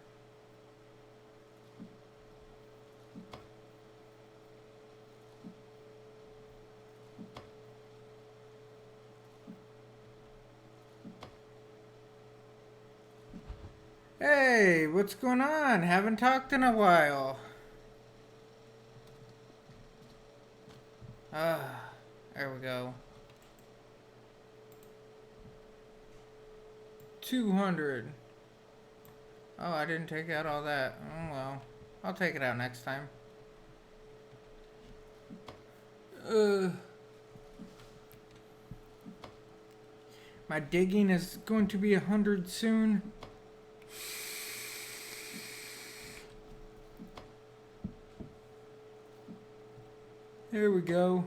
Hey, what's going on? Haven't talked in a while. There we go. 200. Oh, I didn't take out all that. Oh well. I'll take it out next time. My digging is going to be 100 soon. There we go.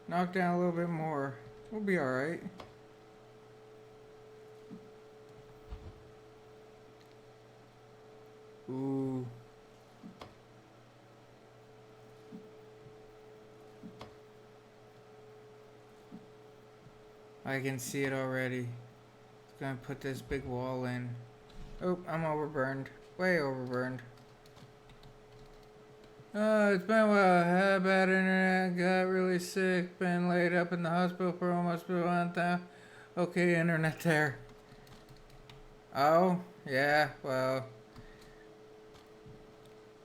Knock down a little bit more. We'll be alright. Ooh. I can see it already. It's gonna put this big wall in. Oh, I'm overburned. Way overburned. Oh, it's been a while. Had bad internet. Got really sick. Been laid up in the hospital for almost a month now. Okay, internet there. Oh, yeah, well.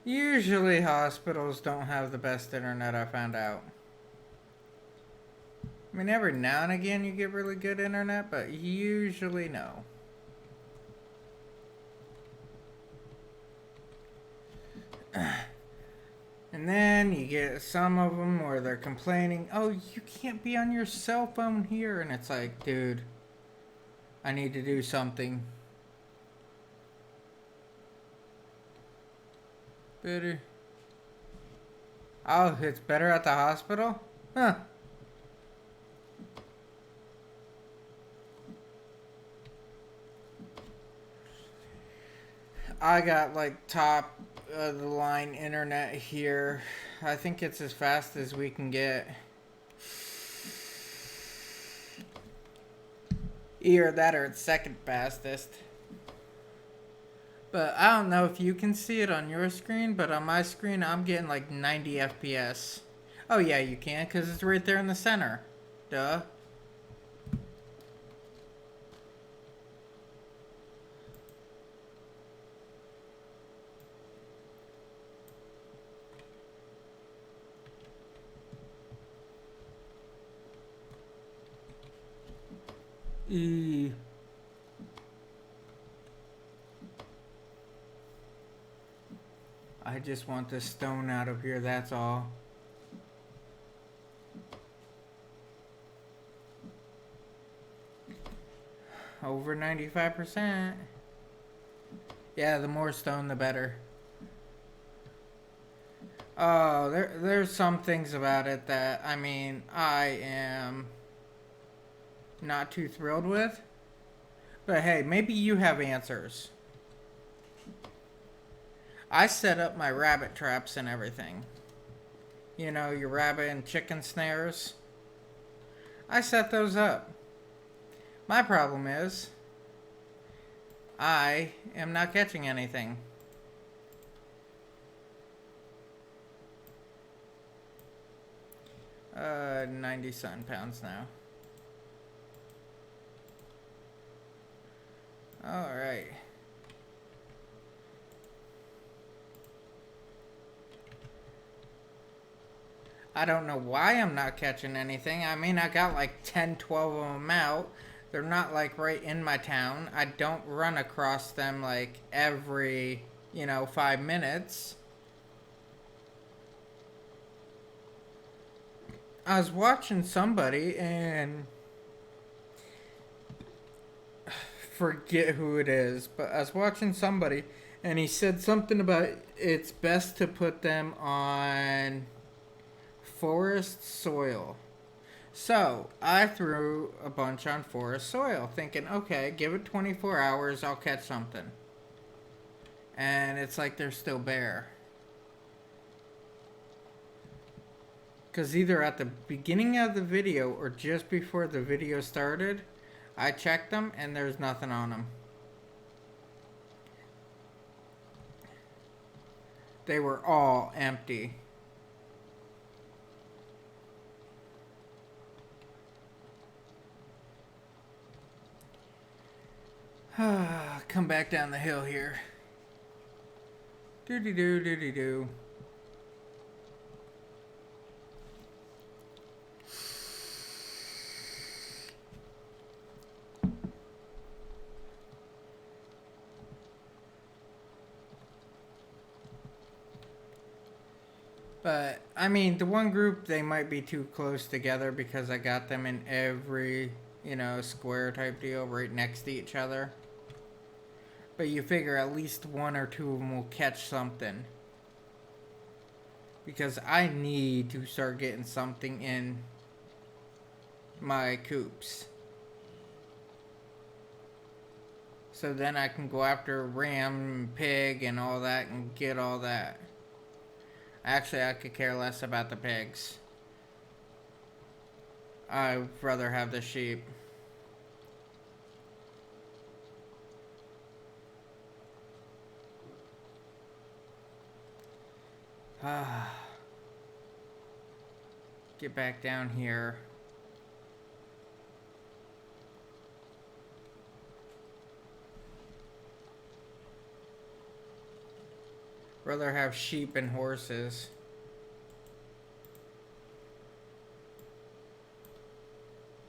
Usually hospitals don't have the best internet, I found out. I mean, every now and again you get really good internet, but usually no. And then you get some of them where they're complaining, oh, you can't be on your cell phone here. And it's like, dude, I need to do something. Better. Oh, it's better at the hospital? Huh. I got like top of the line internet here. I think it's as fast as we can get. Either that or it's second fastest. But I don't know if you can see it on your screen, but on my screen I'm getting like 90 FPS. Oh yeah, you can, because it's right there in the center. Duh. I just want this stone out of here, that's all. Over 95%. Yeah, the more stone, the better. Oh, there's some things about it that, I mean, I am not too thrilled with. But hey, maybe you have answers. I set up my rabbit traps and everything. You know, your rabbit and chicken snares. I set those up. My problem is, I am not catching anything. Uh, 90-something pounds now. Alright. I don't know why I'm not catching anything. I mean, I got like 10, 12 of them out. They're not like right in my town. I don't run across them like every, 5 minutes. I was watching somebody and forget who it is, but I was watching somebody and he said something about it's best to put them on forest soil. So I threw a bunch on forest soil thinking, okay, give it 24 hours, I'll catch something. And it's like they're still bare. Because either at the beginning of the video or just before the video started, I checked them and there's nothing on them. They were all empty. Come back down the hill here. Doo-dee-doo, doo-dee-doo. But, I mean, the one group, they might be too close together because I got them in every, square type deal right next to each other. But you figure at least one or two of them will catch something. Because I need to start getting something in my coops. So then I can go after ram, pig, and all that and get all that. Actually, I could care less about the pigs. I'd rather have the sheep. Get back down here. Rather have sheep and horses.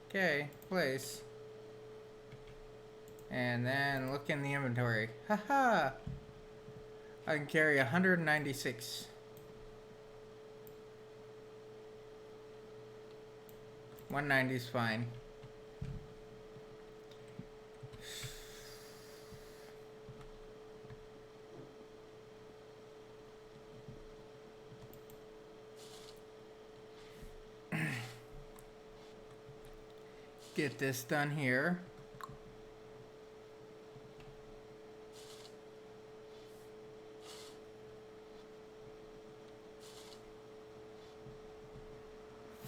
Okay, place. And then look in the inventory. Haha! I can carry 196. 190 is fine. Get this done here.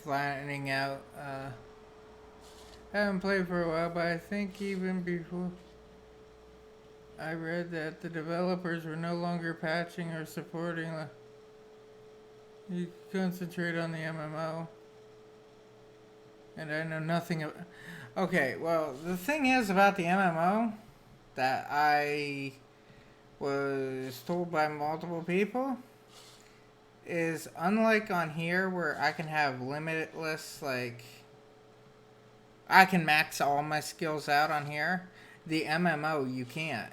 Flattening out. I haven't played for a while, but I think even before I read that the developers were no longer patching or supporting. You concentrate on the MMO. And I know nothing of. Okay, well, the thing is about the MMO that I was told by multiple people is unlike on here where I can have limitless, like, I can max all my skills out on here. The MMO, you can't.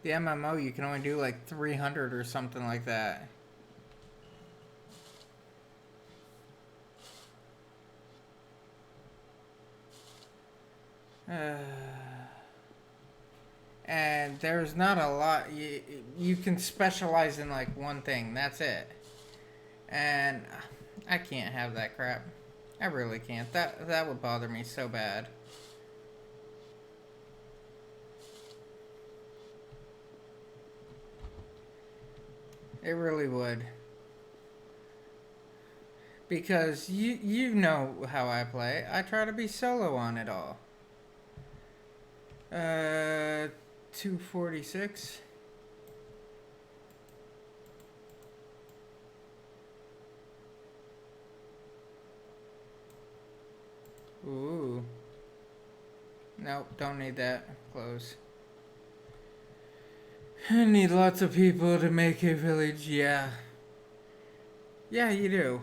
The MMO, you can only do like 300 or something like that. And there's not a lot. You can specialize in like one thing. That's it. And I can't have that crap. I really can't. That would bother me so bad. It really would. Because you know how I play. I try to be solo on it all. 246. Ooh. Nope, don't need that. Close. I need lots of people to make a village, yeah. Yeah, you do.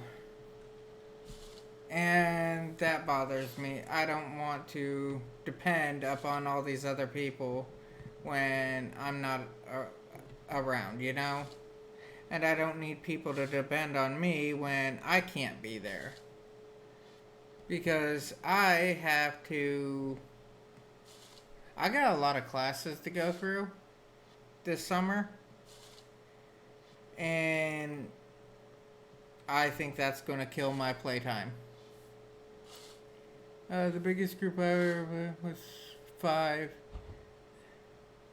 And that bothers me. I don't want to depend upon all these other people when I'm not around, you know? And I don't need people to depend on me when I can't be there. Because I have to. I got a lot of classes to go through this summer. And I think that's going to kill my playtime. The biggest group I ever with was 5.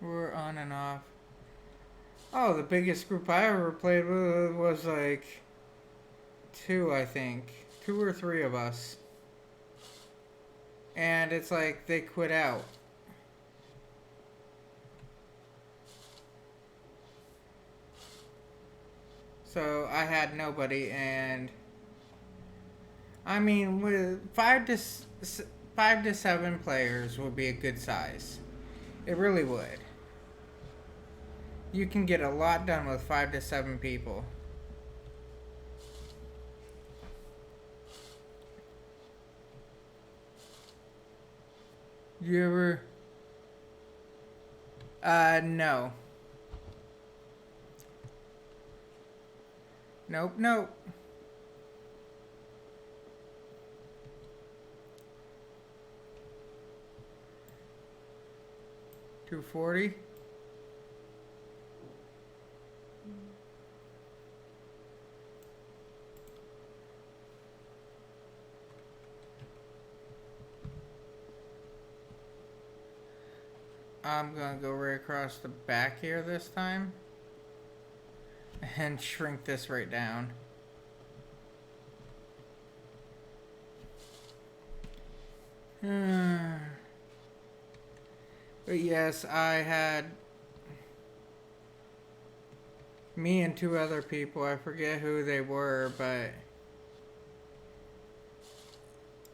We're on and off. Oh, the biggest group I ever played with was like 2, I think. 2 or 3 of us. And it's like they quit out. So I had nobody, and I mean, with 5 to 7 players would be a good size. It really would. You can get a lot done with 5 to 7 people. You ever? No. Nope. 240. I'm gonna go right across the back here this time. And shrink this right down. But yes, I had me and two other people, I forget who they were, but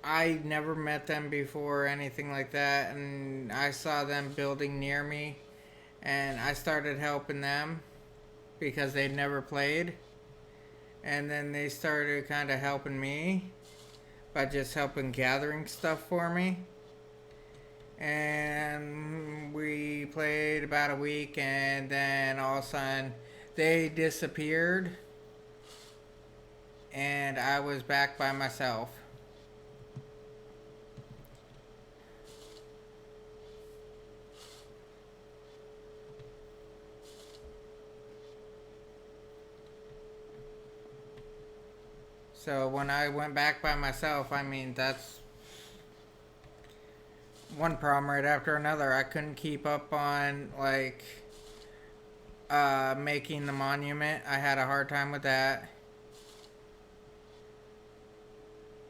I never met them before or anything like that, and I saw them building near me, and I started helping them because they'd never played, and then they started kind of helping me by just helping gathering stuff for me. And we played about a week, and then all of a sudden they disappeared, and I was back by myself. So when I went back by myself, I mean, that's one problem right after another. I couldn't keep up on, like, making the monument. I had a hard time with that.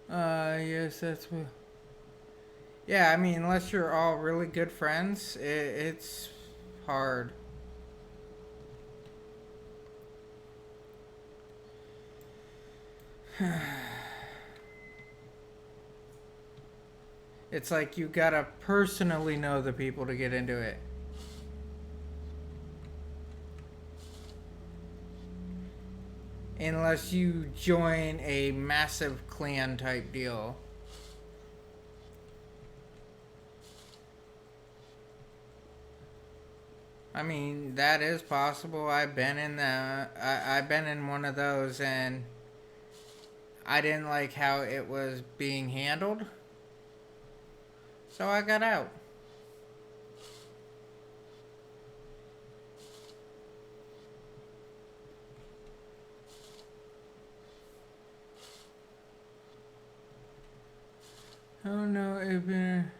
Yes, that's what. Yeah, I mean, unless you're all really good friends, it's hard. It's like you gotta personally know the people to get into it. Unless you join a massive clan type deal. I mean, that is possible. I've been in one of those, and I didn't like how it was being handled. So I got out. Oh no, even.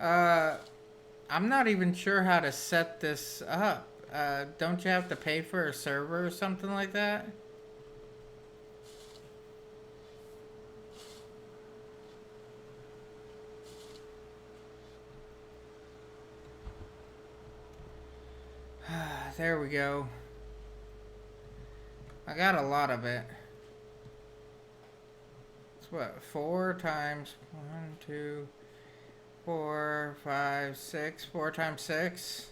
I'm not even sure how to set this up. Don't you have to pay for a server or something like that? There we go. I got a lot of it. It's what? 4 times 1, 2, 4, 5, 6. 4 times 6.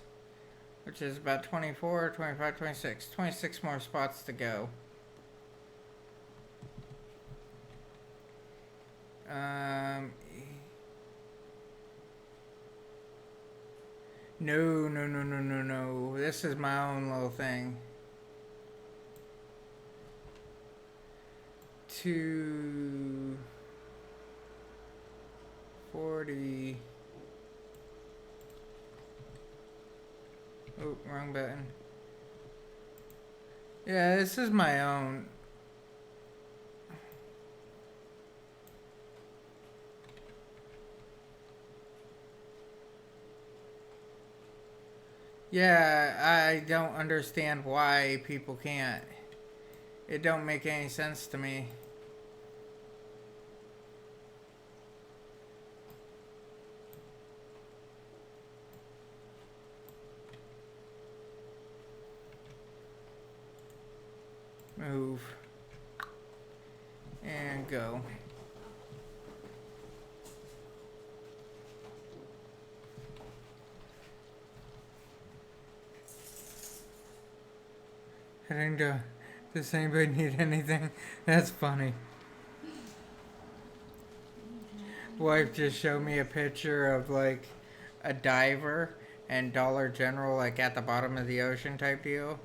Which is about 24, 25, 26. 26 more spots to go. No, no, no, no, no, no. This is my own little thing. 240. Oh, wrong button. Yeah, this is my own. Yeah, I don't understand why people can't. It don't make any sense to me. Move. And go. Heading to. Does anybody need anything? That's funny. Wife just showed me a picture of like a diver and Dollar General like at the bottom of the ocean type deal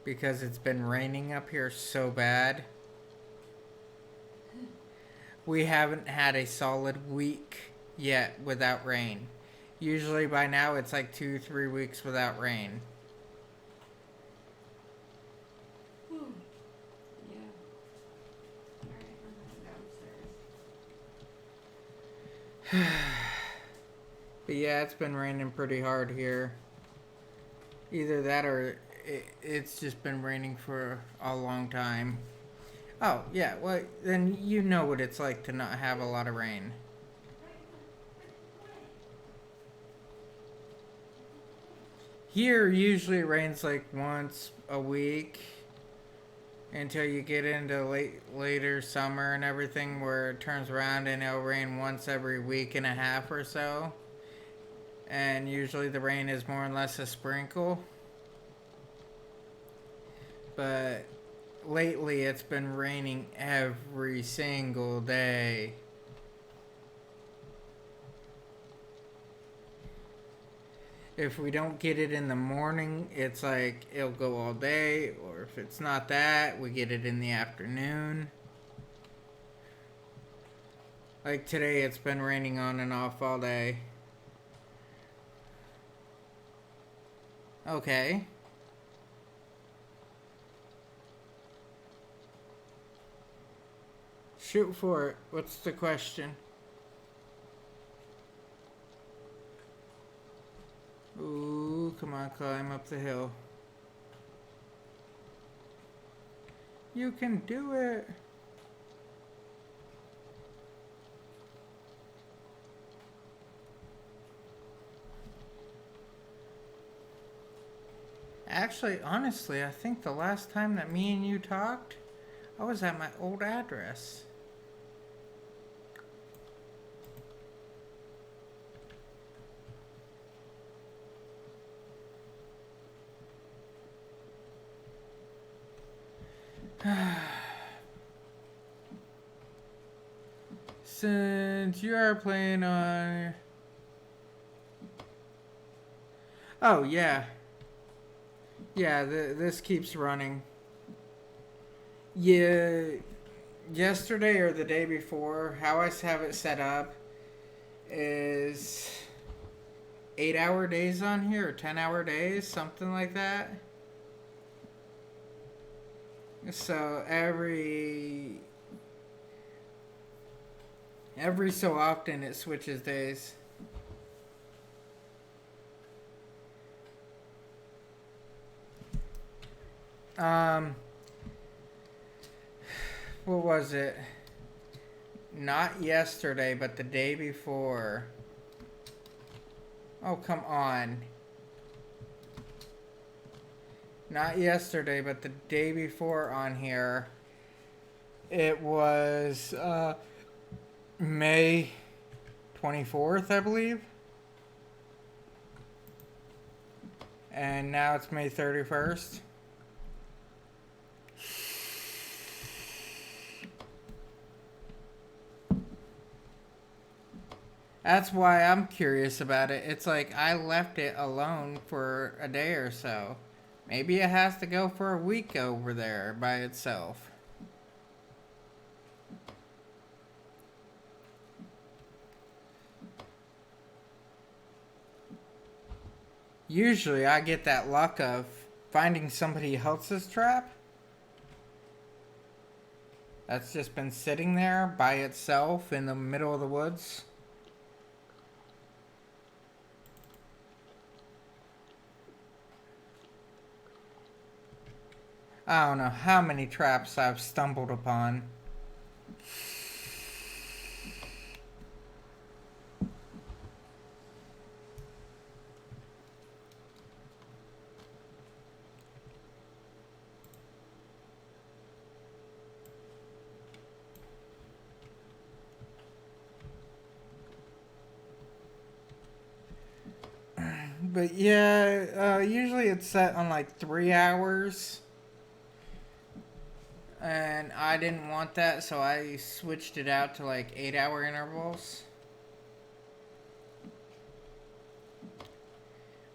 because it's been raining up here so bad. We haven't had a solid week yet without rain. Usually by now it's like 2-3 weeks without rain. Yeah. Alright, I'm going downstairs. But yeah, it's been raining pretty hard here. Either that or it's just been raining for a long time. Oh, yeah, well, then you know what it's like to not have a lot of rain. Here, usually it rains like once a week until you get into later summer and everything where it turns around and it'll rain once every week and a half or so. And usually the rain is more or less a sprinkle. But lately it's been raining every single day. If we don't get it in the morning, it's like it'll go all day. Or if it's not that, we get it in the afternoon. Like today, it's been raining on and off all day. Okay. Shoot for it. What's the question? Ooh, come on, climb up the hill. You can do it. Actually, honestly, I think the last time that me and you talked, I was at my old address. Since you are playing on... Oh, yeah. Yeah, this keeps running. Yeah, yesterday or the day before, how I have it set up is 8-hour days on here, or 10-hour days, something like that. So every so often it switches days. What was it? Not yesterday, but the day before. Oh, come on. Not yesterday, but the day before on here. It was May 24th, I believe. And now it's May 31st. That's why I'm curious about it. It's like I left it alone for a day or so. Maybe it has to go for a week over there by itself. Usually I get that luck of finding somebody else's trap that's just been sitting there by itself in the middle of the woods. I don't know how many traps I've stumbled upon. But yeah, usually it's set on like 3 hours. And I didn't want that, so I switched it out to like 8-hour intervals.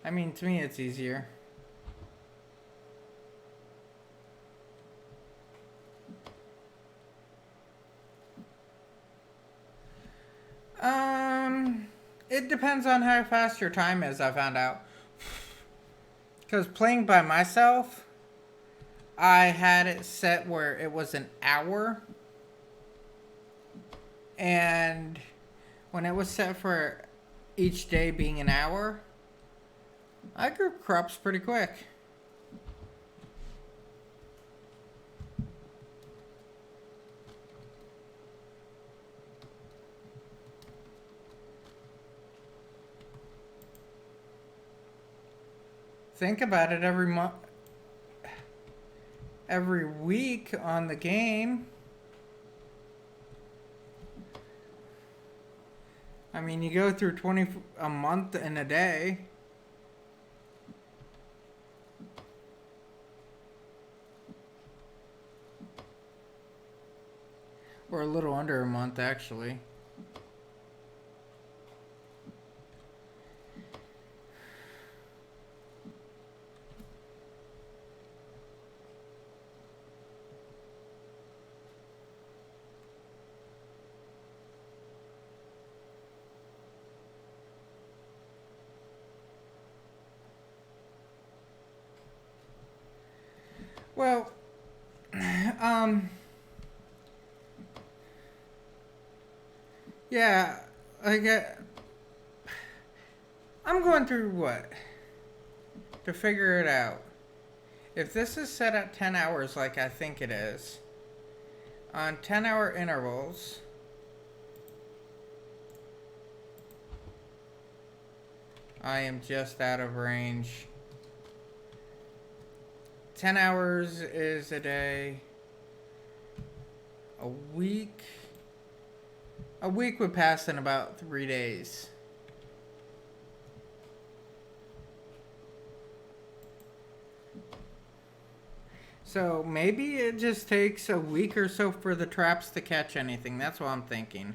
I mean, to me, it's easier. It depends on how fast your time is, I found out. Because playing by myself, I had it set where it was an hour. And when it was set for each day being an hour, I grew crops pretty quick. Think about it, every week on the game. I mean, you go through 20 a month in a day. Or a little under a month, actually. Well, um, yeah, I get. I'm going through what? To figure it out. If this is set at 10 hours like I think it is, on 10-hour intervals, I am just out of range. 10 hours is a day. A week. A week would pass in about 3 days. So maybe it just takes a week or so for the traps to catch anything. That's what I'm thinking.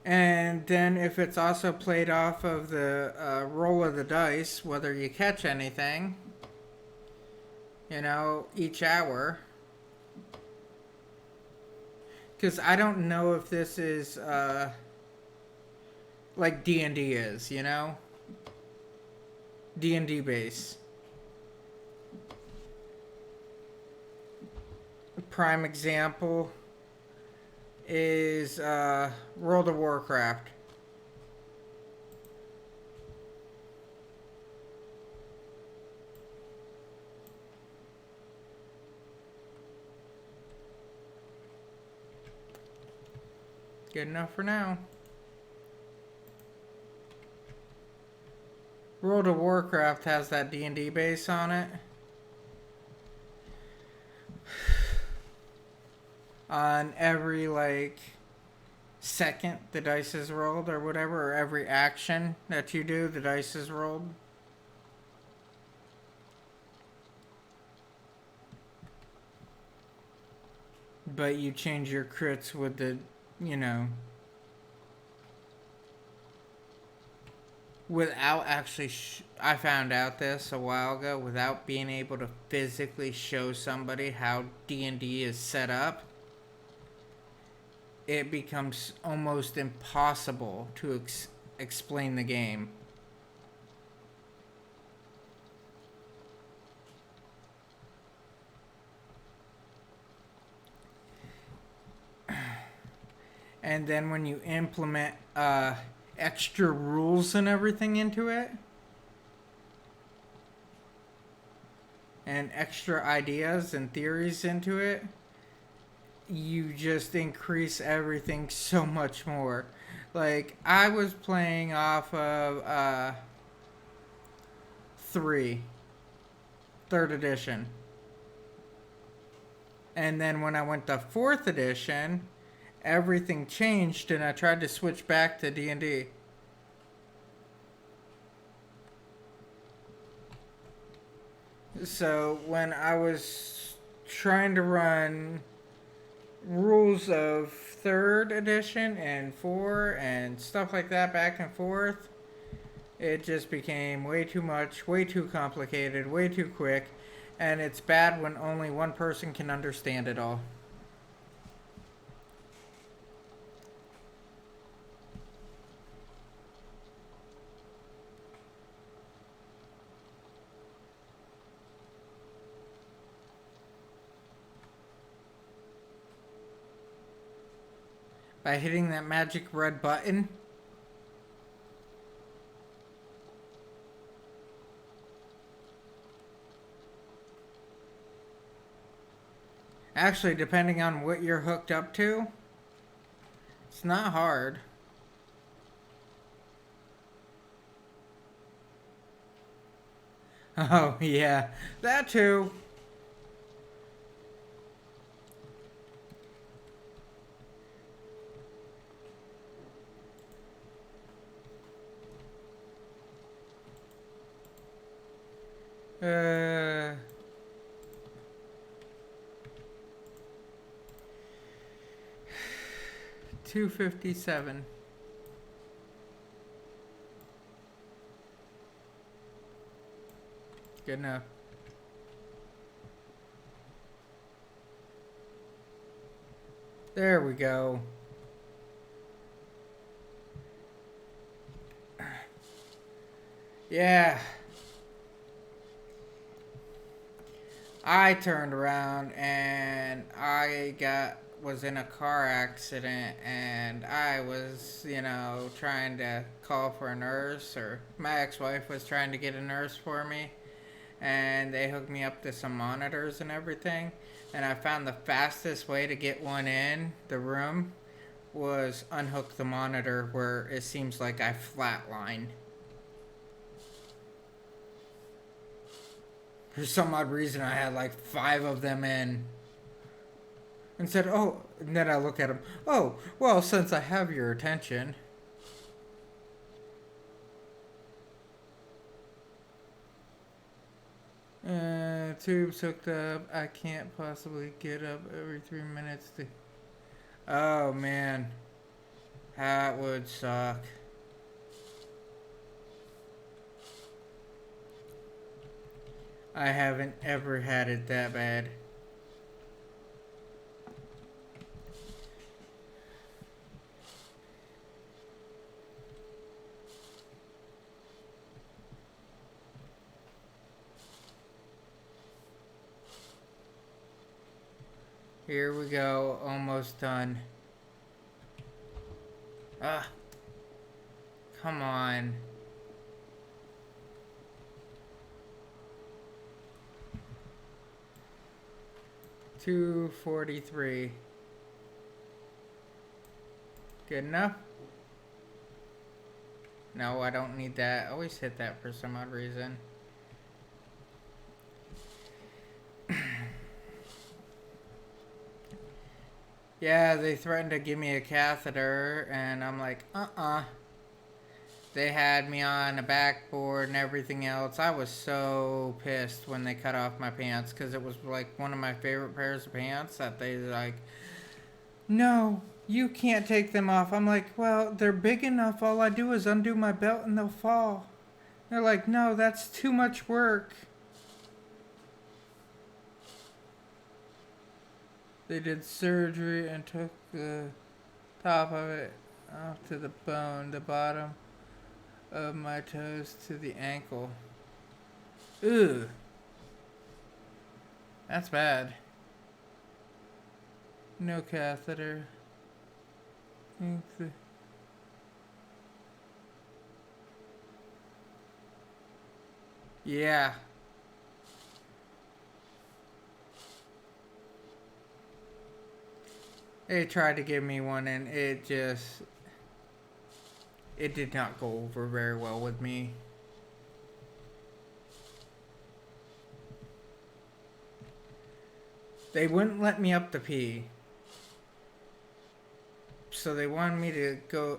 And then if it's also played off of the roll of the dice, whether you catch anything, each hour. Because I don't know if this is like D&D is, D&D base. A prime example is World of Warcraft. Good enough for now. World of Warcraft has that D&D base on it. On every, second the dice is rolled or whatever, or every action that you do, the dice is rolled. But you change your crits with the, without actually, I found out this a while ago, without being able to physically show somebody how D&D is set up, it becomes almost impossible to explain the game. And then when you implement extra rules and everything into it, and extra ideas and theories into it, you just increase everything so much more. Like, I was playing off of 3, 3rd edition. And then when I went to 4th edition, everything changed and I tried to switch back to D&D. So when I was trying to run rules of 3rd edition and 4 and stuff like that back and forth, it just became way too much, way too complicated, way too quick, and it's bad when only one person can understand it all. by hitting that magic red button. Actually, depending on what you're hooked up to, it's not hard. Oh, yeah, that too. Uh, 257. Good enough. There we go. Yeah. I turned around and was in a car accident, and I was, trying to call for a nurse, or my ex-wife was trying to get a nurse for me, and they hooked me up to some monitors and everything, and I found the fastest way to get one in the room was unhook the monitor where it seems like I flatline. For some odd reason, I had like 5 of them in. And said, oh, and then I look at him. Oh, well, since I have your attention. Tubes hooked up. I can't possibly get up every 3 minutes to. Oh, man. That would suck. I haven't ever had it that bad. Here we go. Almost done. Ah. Come on. $243. Good enough? No, I don't need that. I always hit that for some odd reason. Yeah, they threatened to give me a catheter, and I'm like, They had me on a backboard and everything else. I was so pissed when they cut off my pants, because it was like one of my favorite pairs of pants that they like, no, you can't take them off. I'm like, well, they're big enough. All I do is undo my belt and they'll fall. They're like, no, that's too much work. They did surgery and took the top of it off to the bone, the bottom of my toes to the ankle. Ugh. That's bad. No catheter. Yeah. They tried to give me one, and it did not go over very well with me. They wouldn't let me up to pee. So they wanted me to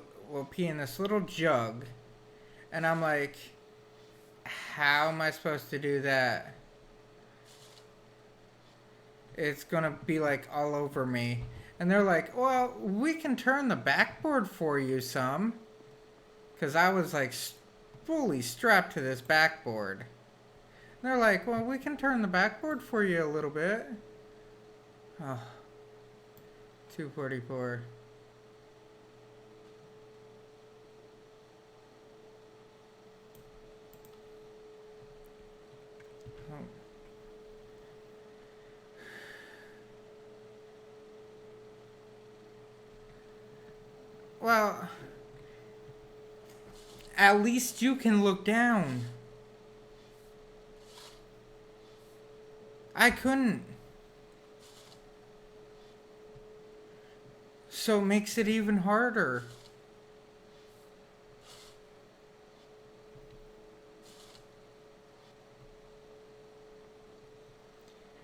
pee in this little jug. And I'm like, how am I supposed to do that? It's gonna be like all over me. And they're like, well, we can turn the backboard for you some. Because I was like fully strapped to this backboard. And they're like, well, we can turn the backboard for you a little bit. Oh, 244. Oh. Well, at least you can look down. I couldn't. So it makes it even harder.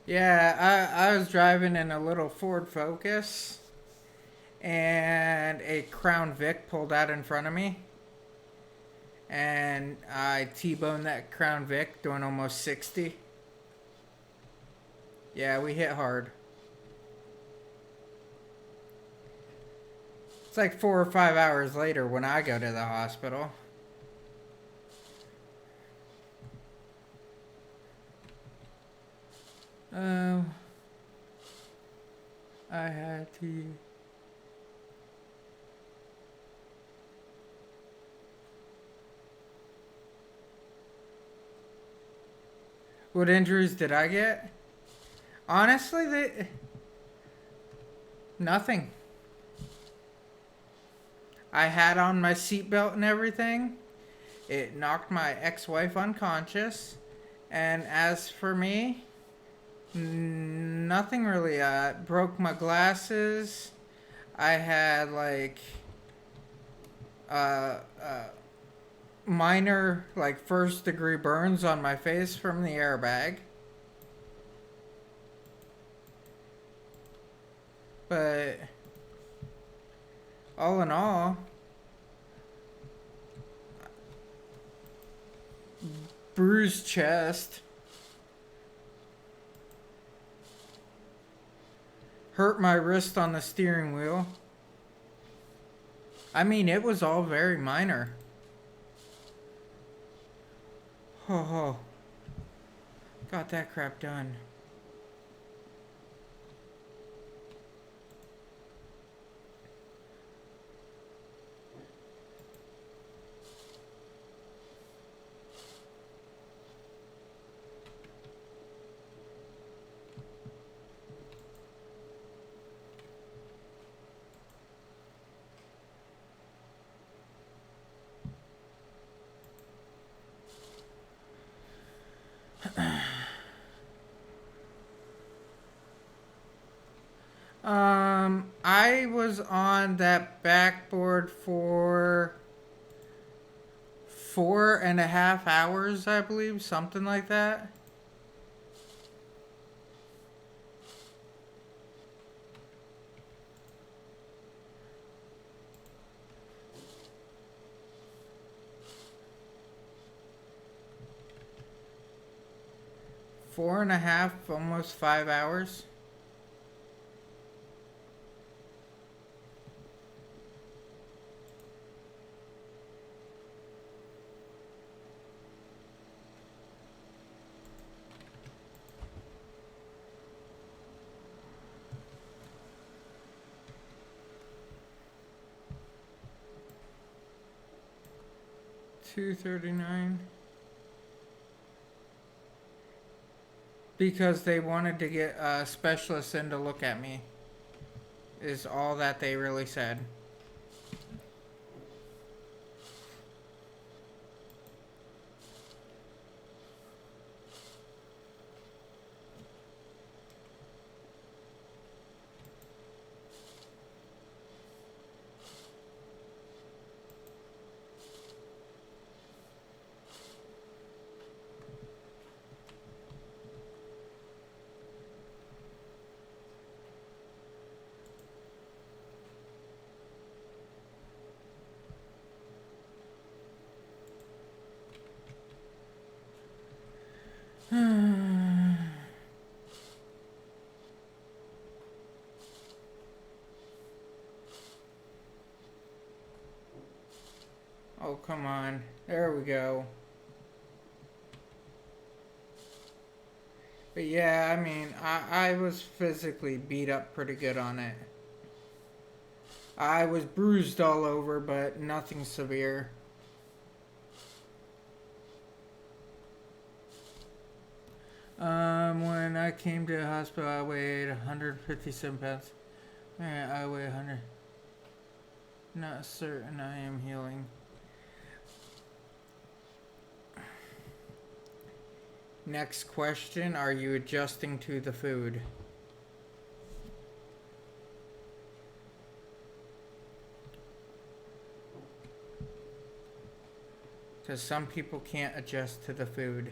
Yeah, I was driving in a little Ford Focus and a Crown Vic pulled out in front of me. And I T-boned that Crown Vic doing almost 60. Yeah, we hit hard. It's like 4 or 5 hours later when I go to the hospital. Oh, I had to. What injuries did I get? Honestly, nothing. I had on my seatbelt and everything. It knocked my ex-wife unconscious. And as for me, nothing really. Broke my glasses. I had like uh, uh, minor, like first degree burns on my face from the airbag. But all in all, bruised chest. Hurt my wrist on the steering wheel. I mean, it was all very minor. Oh, got that crap done. I was on that backboard for 4.5 hours, I believe, something like that. Four and a half, almost 5 hours. $239. Because they wanted to get a specialist in to look at me. Is all that they really said. Oh, come on. There we go. But yeah, I mean, I was physically beat up pretty good on it. I was bruised all over, but nothing severe. When I came to the hospital, I weighed 157 pounds. I weigh 100. Not certain I am healing. Next question, are you adjusting to the food? Because some people can't adjust to the food.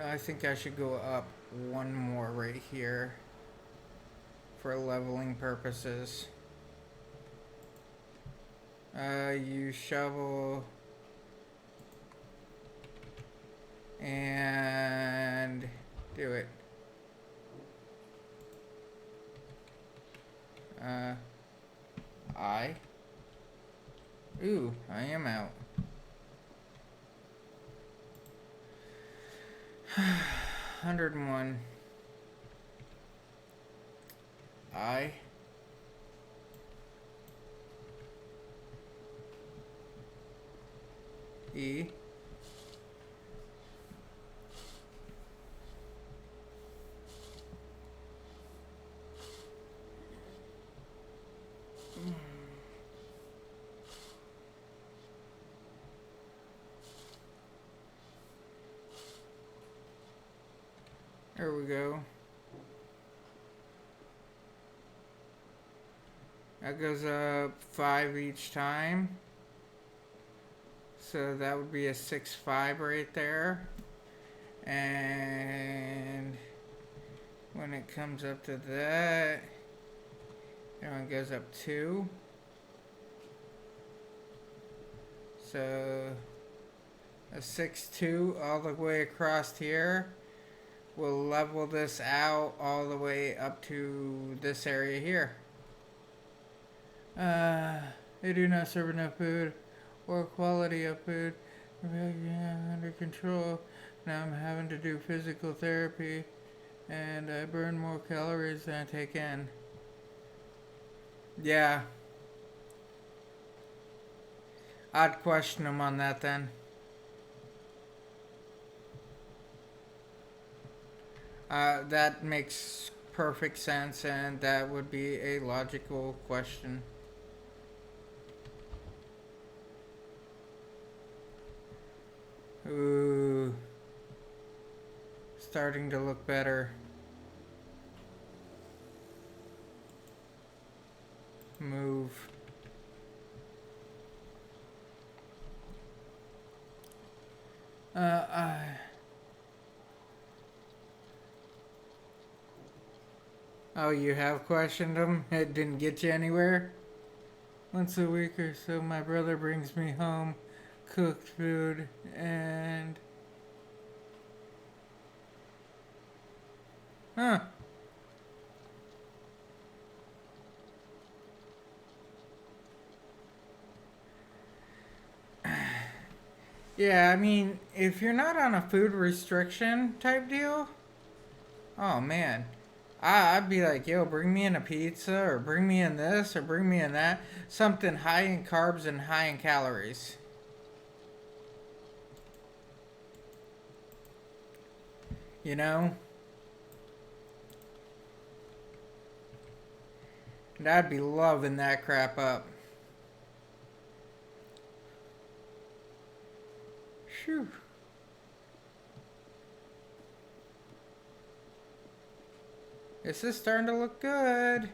I think I should go up one more right here for leveling purposes. You shovel and do it. Ooh, I am out. 101. E. There we go. That goes up 5 each time. So that would be a 6-5 right there. And when it comes up to that, everyone goes up 2. So a 6-2 all the way across here. We'll level this out all the way up to this area here. They do not serve enough food or quality of food. Under control. Now I'm having to do physical therapy and I burn more calories than I take in. Yeah. I'd question them on that then. That makes perfect sense, and that would be a logical question. Ooh. Starting to look better. Move. Oh, you have questioned them? It didn't get you anywhere? Once a week or so, my brother brings me home cooked food and... Huh. Yeah, I mean, if you're not on a food restriction type deal, oh man, I'd be like, yo, bring me in a pizza, or bring me in this, or bring me in that. Something high in carbs and high in calories. You know? And I'd be loving that crap up. Phew. This is starting to look good.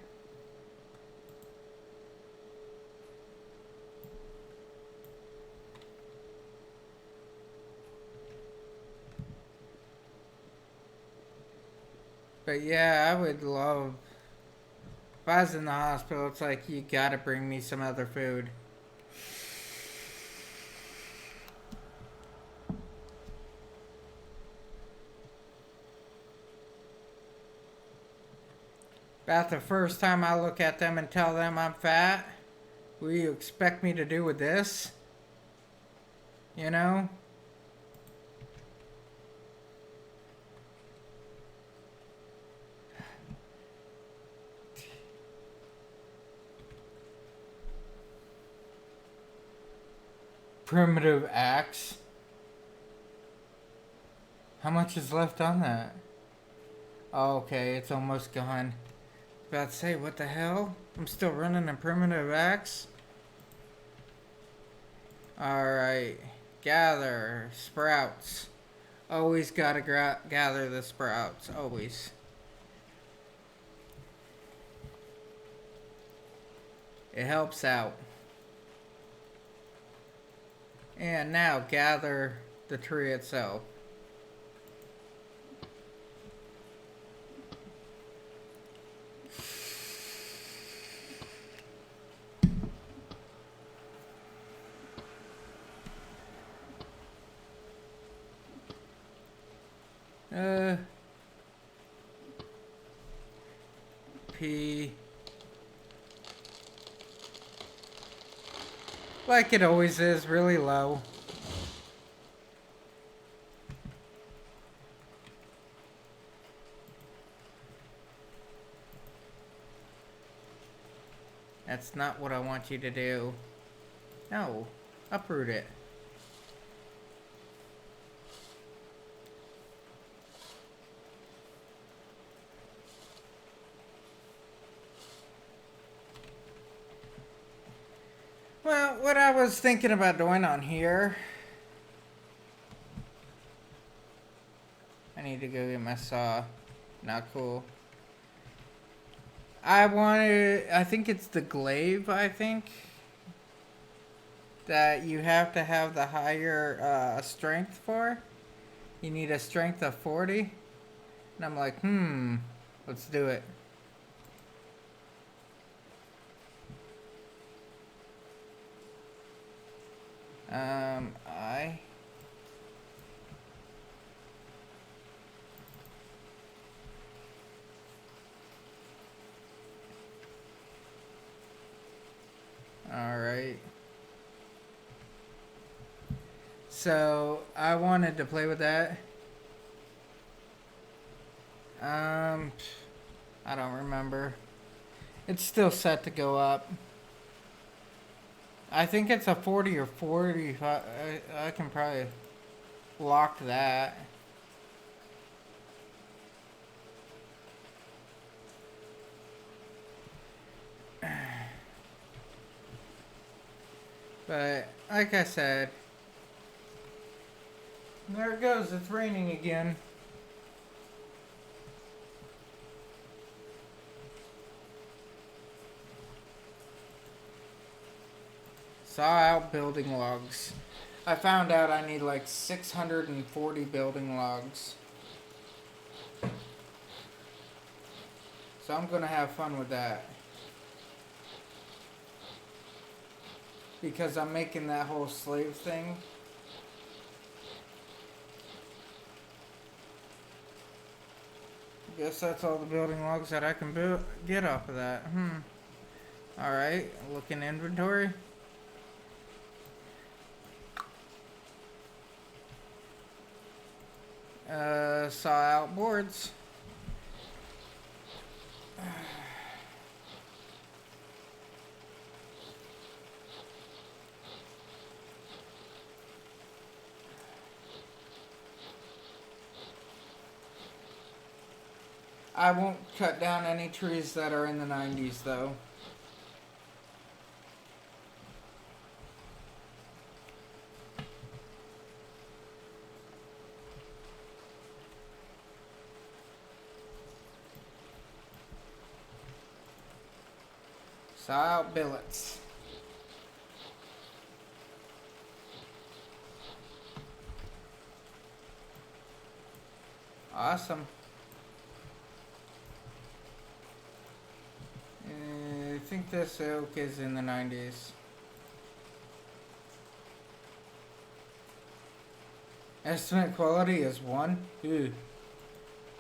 But yeah, I would love... If I was in the hospital, it's like, you gotta bring me some other food. About the first time I look at them and tell them I'm fat, what do you expect me to do with this? You know? Primitive axe. How much is left on that? Oh, okay, it's almost gone. About to say, what the hell? I'm still running a primitive axe? Alright. Gather. Sprouts. Always gotta gather the sprouts. Always. It helps out. And now gather the tree itself. P. Like it always is, really low. That's not what I want you to do. No, uproot it. Well, what I was thinking about doing on here, I need to go get my saw. Not cool. I think it's the glaive, I think, that you have to have the higher strength for. You need a strength of 40. And I'm like, let's do it. I. Alright. So, I wanted to play with that. I don't remember. It's still set to go up. I think it's a 40 or 45. I can probably lock that. But, like I said, there it goes. It's raining again. Saw out building logs. I found out I need like 640 building logs. So I'm gonna have fun with that. Because I'm making that whole slave thing. Guess that's all the building logs that I can get off of that. Alright, look in inventory. Saw out boards. I won't cut down any trees that are in the 90s though. Saw out billets. Awesome. I think this oak is in the 90s. Estimate quality is 1. Ew.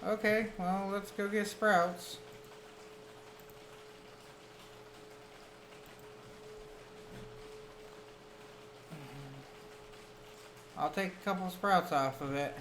Okay, well, let's go get sprouts. I'll take a couple sprouts off of it.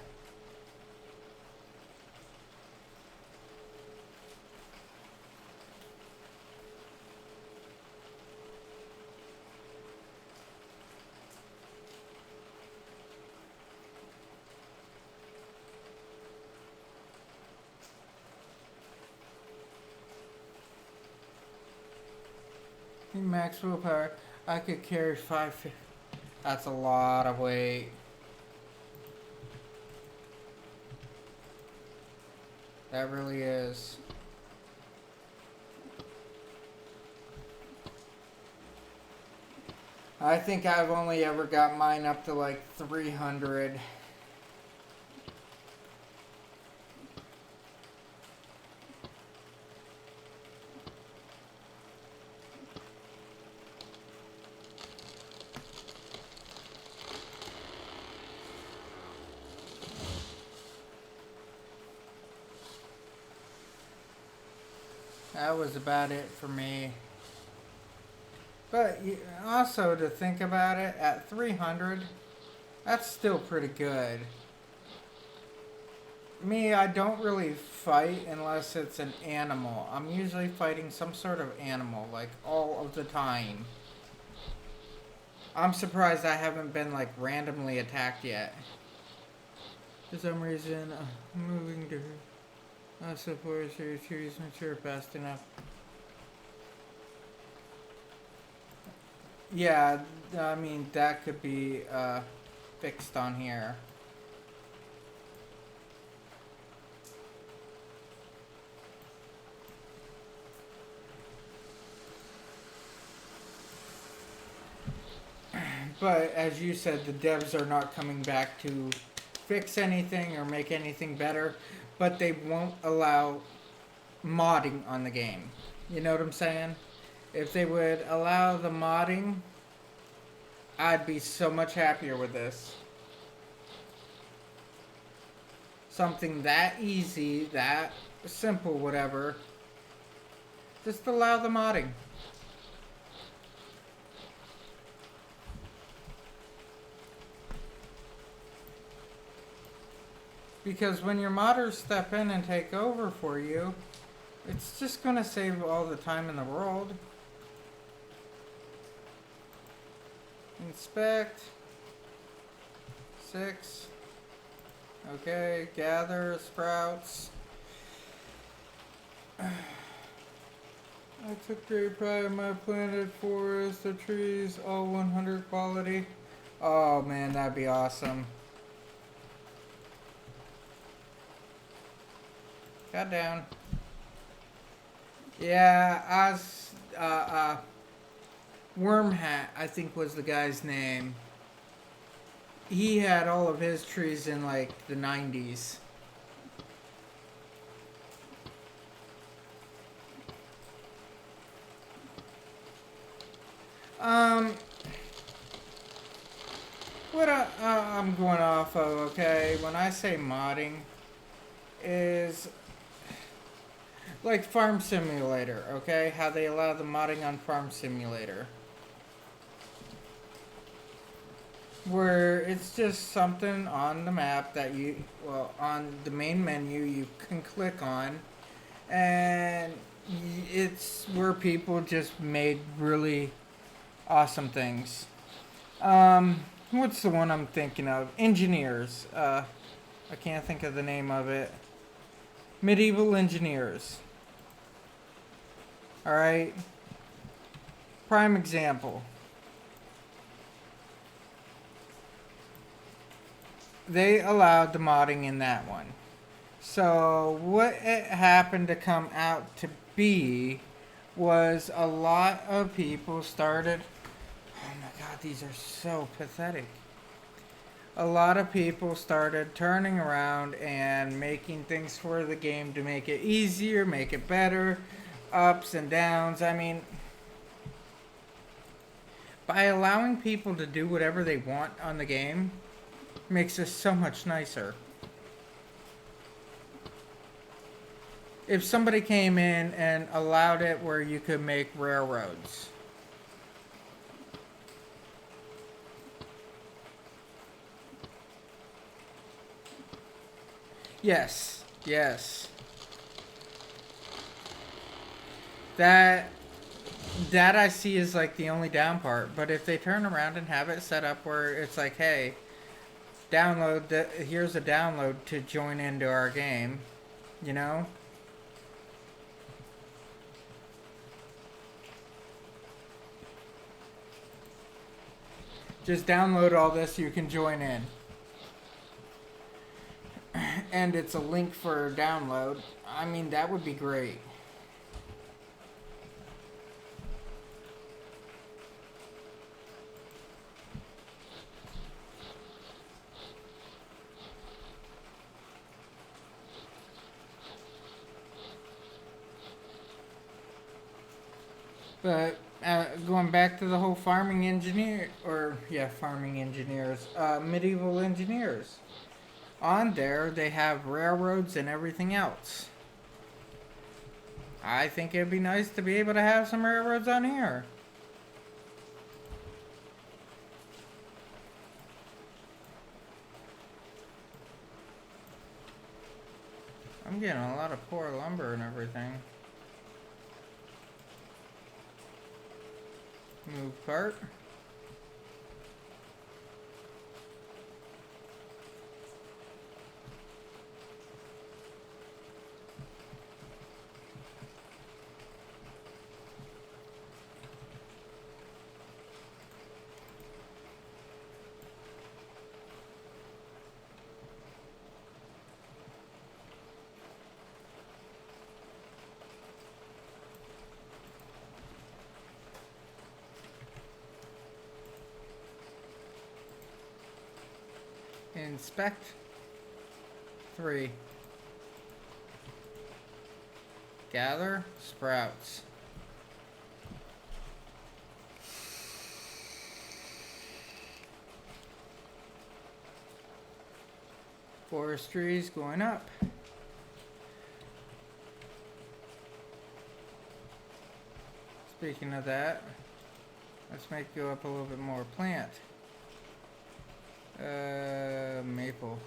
Max willpower. I could carry 5. That's a lot of weight. That really is. I think I've only ever got mine up to like 300. That was about it for me. But also to think about it, at 300, that's still pretty good. Me, I don't really fight unless it's an animal. I'm usually fighting some sort of animal, like all of the time. I'm surprised I haven't been like randomly attacked yet. For some reason, I'm moving to support your trees mature fast enough. Yeah, I mean, that could be fixed on here. But as you said, the devs are not coming back to fix anything or make anything better, but they won't allow modding on the game. You know what I'm saying? If they would allow the modding, I'd be so much happier with this. Something that easy, that simple, whatever. Just allow the modding. Because when your modders step in and take over for you, it's just going to save all the time in the world. Inspect. 6. Okay, gather sprouts. I took great pride in my planted forest, the trees, all 100 quality. Oh man, that'd be awesome. Got down. Yeah, Wormhat, I think was the guy's name. He had all of his trees in like the 90s. What I'm going off of, okay, when I say modding, is like Farm Simulator, okay? How they allow the modding on Farm Simulator. Where it's just something on the map that you, well, on the main menu you can click on, and it's where people just made really awesome things. What's the one I'm thinking of? Engineers. I can't think of the name of it. Medieval Engineers. Alright. Prime example. They allowed the modding in that one. So what it happened to come out to be was a lot of people started... Oh my god, these are so pathetic. A lot of people started turning around and making things for the game to make it easier, make it better, ups and downs. I mean, by allowing people to do whatever they want on the game, makes it so much nicer. If somebody came in and allowed it where you could make railroads, yes, yes. That I see is like the only down part. But if they turn around and have it set up where it's like, hey, download here's a download to join into our game, you know? Just download all this so you can join in. And it's a link for download. I mean, that would be great. But going back to the whole farming engineer, farming engineers, medieval engineers. On there, they have railroads and everything else. I think it'd be nice to be able to have some railroads on here. I'm getting a lot of poor lumber and everything. Move cart. Inspect. 3. Gather sprouts. Forestry is going up. Speaking of that, let's make go up a little bit more. Plant. Maple.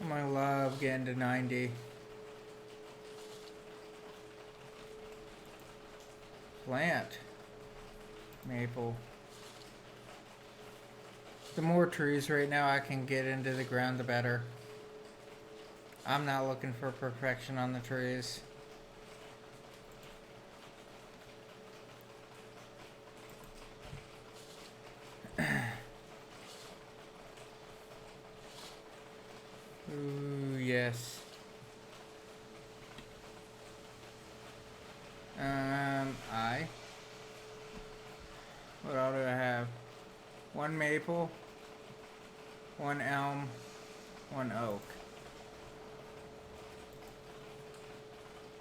I'm gonna love getting to 90. Plant. Maple. The more trees right now I can get into the ground, the better. I'm not looking for perfection on the trees. Ooh, yes. What all do I have? 1 maple, 1 elm, 1 oak.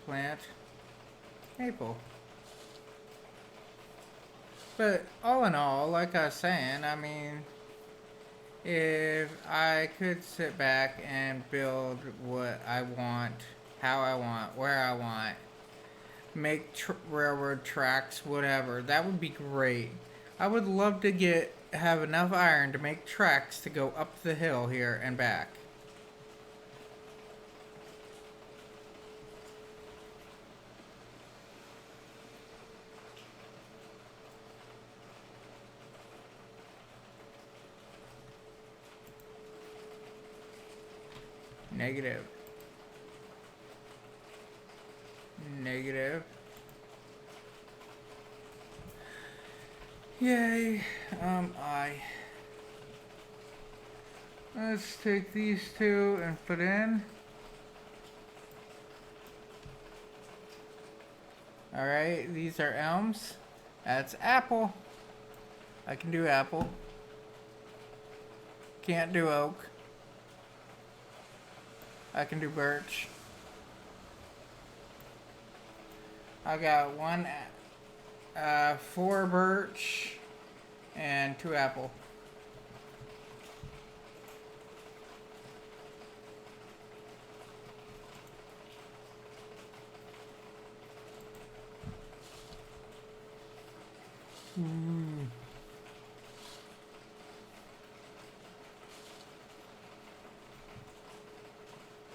Plant maple. But all in all, like I was saying, I mean, if I could sit back and build what I want, how I want, where I want, make railroad tracks, whatever, that would be great. I would love to have enough iron to make tracks to go up the hill here and back. Negative. Negative. Yay. Let's take these two and put in. Alright, these are elms. That's apple. I can do apple. Can't do oak. I can do birch. I got 4 birch and 2 apple.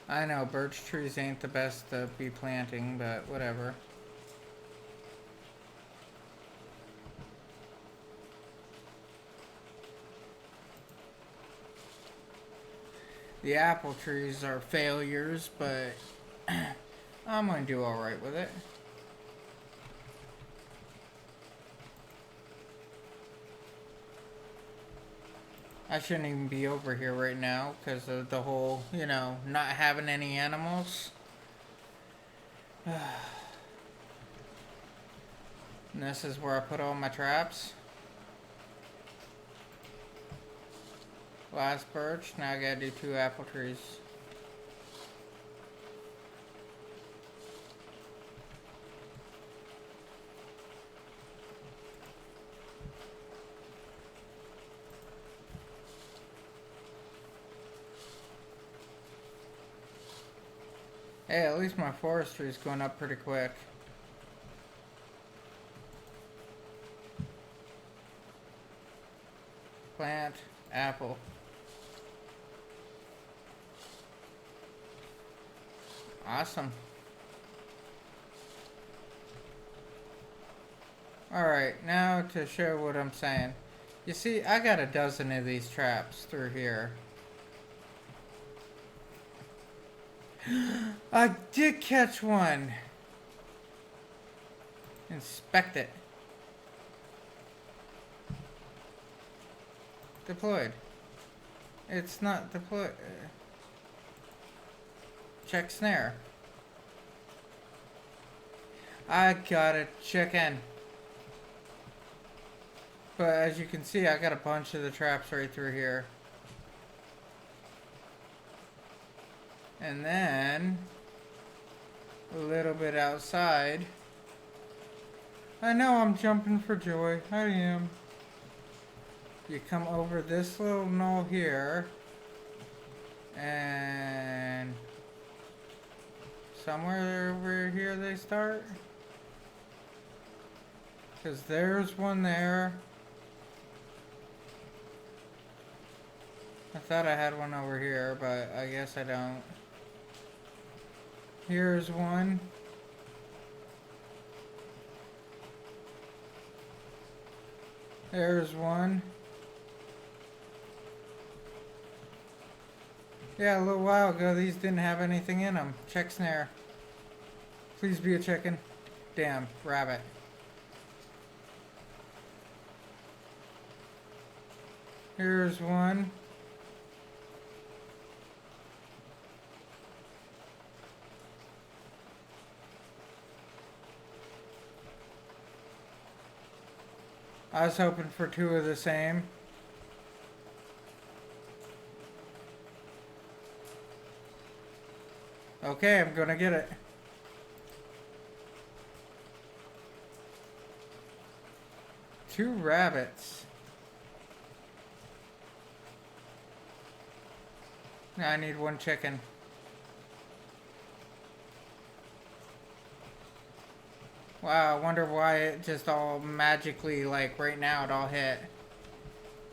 I know birch trees ain't the best to be planting, but whatever. The apple trees are failures, but I'm gonna do alright with it. I shouldn't even be over here right now because of the whole, you know, not having any animals. And this is where I put all my traps. Last birch. Now I gotta do 2 apple trees. Hey, at least my forestry is going up pretty quick. Plant, apple. Awesome. Alright, now to show what I'm saying. You see, I got a dozen of these traps through here. I did catch one. Inspect it. Deployed. It's not deployed. Check snare. I got a chicken. But as you can see, I got a bunch of the traps right through here. And then a little bit outside. I know I'm jumping for joy. I am. You come over this little knoll here. And somewhere over here they start. Because there's one there. I thought I had one over here, but I guess I don't. Here's one. There's one. Yeah, a little while ago these didn't have anything in them. Check snare. Please be a chicken. Damn, rabbit. Here's one. I was hoping for 2 of the same. Okay, I'm gonna get it. Two rabbits. Now I need 1 chicken. Wow, I wonder why it just all magically, like right now, it all hit.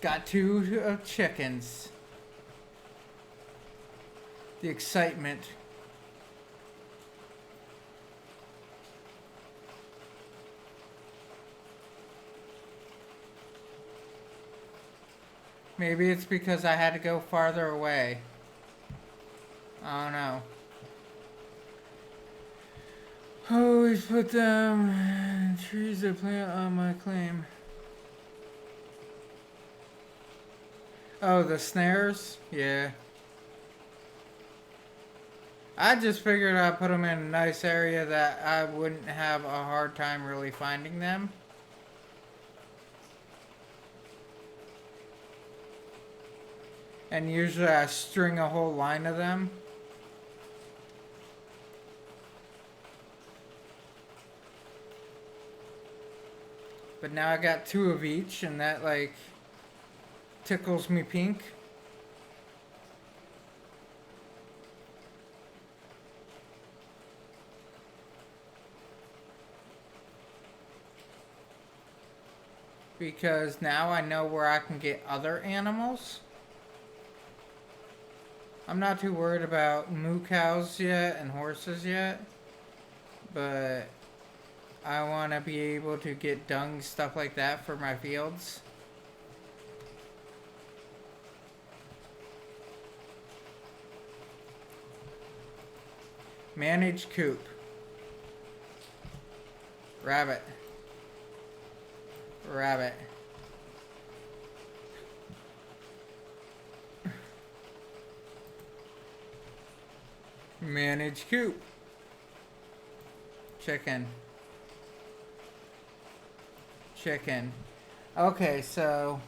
Got 2 chickens. The excitement. Maybe it's because I had to go farther away. I don't know. Always put them trees that plant on my claim. Oh, the snares? Yeah. I just figured I'd put them in a nice area that I wouldn't have a hard time really finding them. And usually I string a whole line of them. But now I got 2 of each, and that like tickles me pink. Because now I know where I can get other animals. I'm not too worried about moo cows yet and horses yet. But I want to be able to get dung, stuff like that for my fields. Manage coop. Rabbit. Rabbit. Manage coop. Chicken. Chicken. Okay, so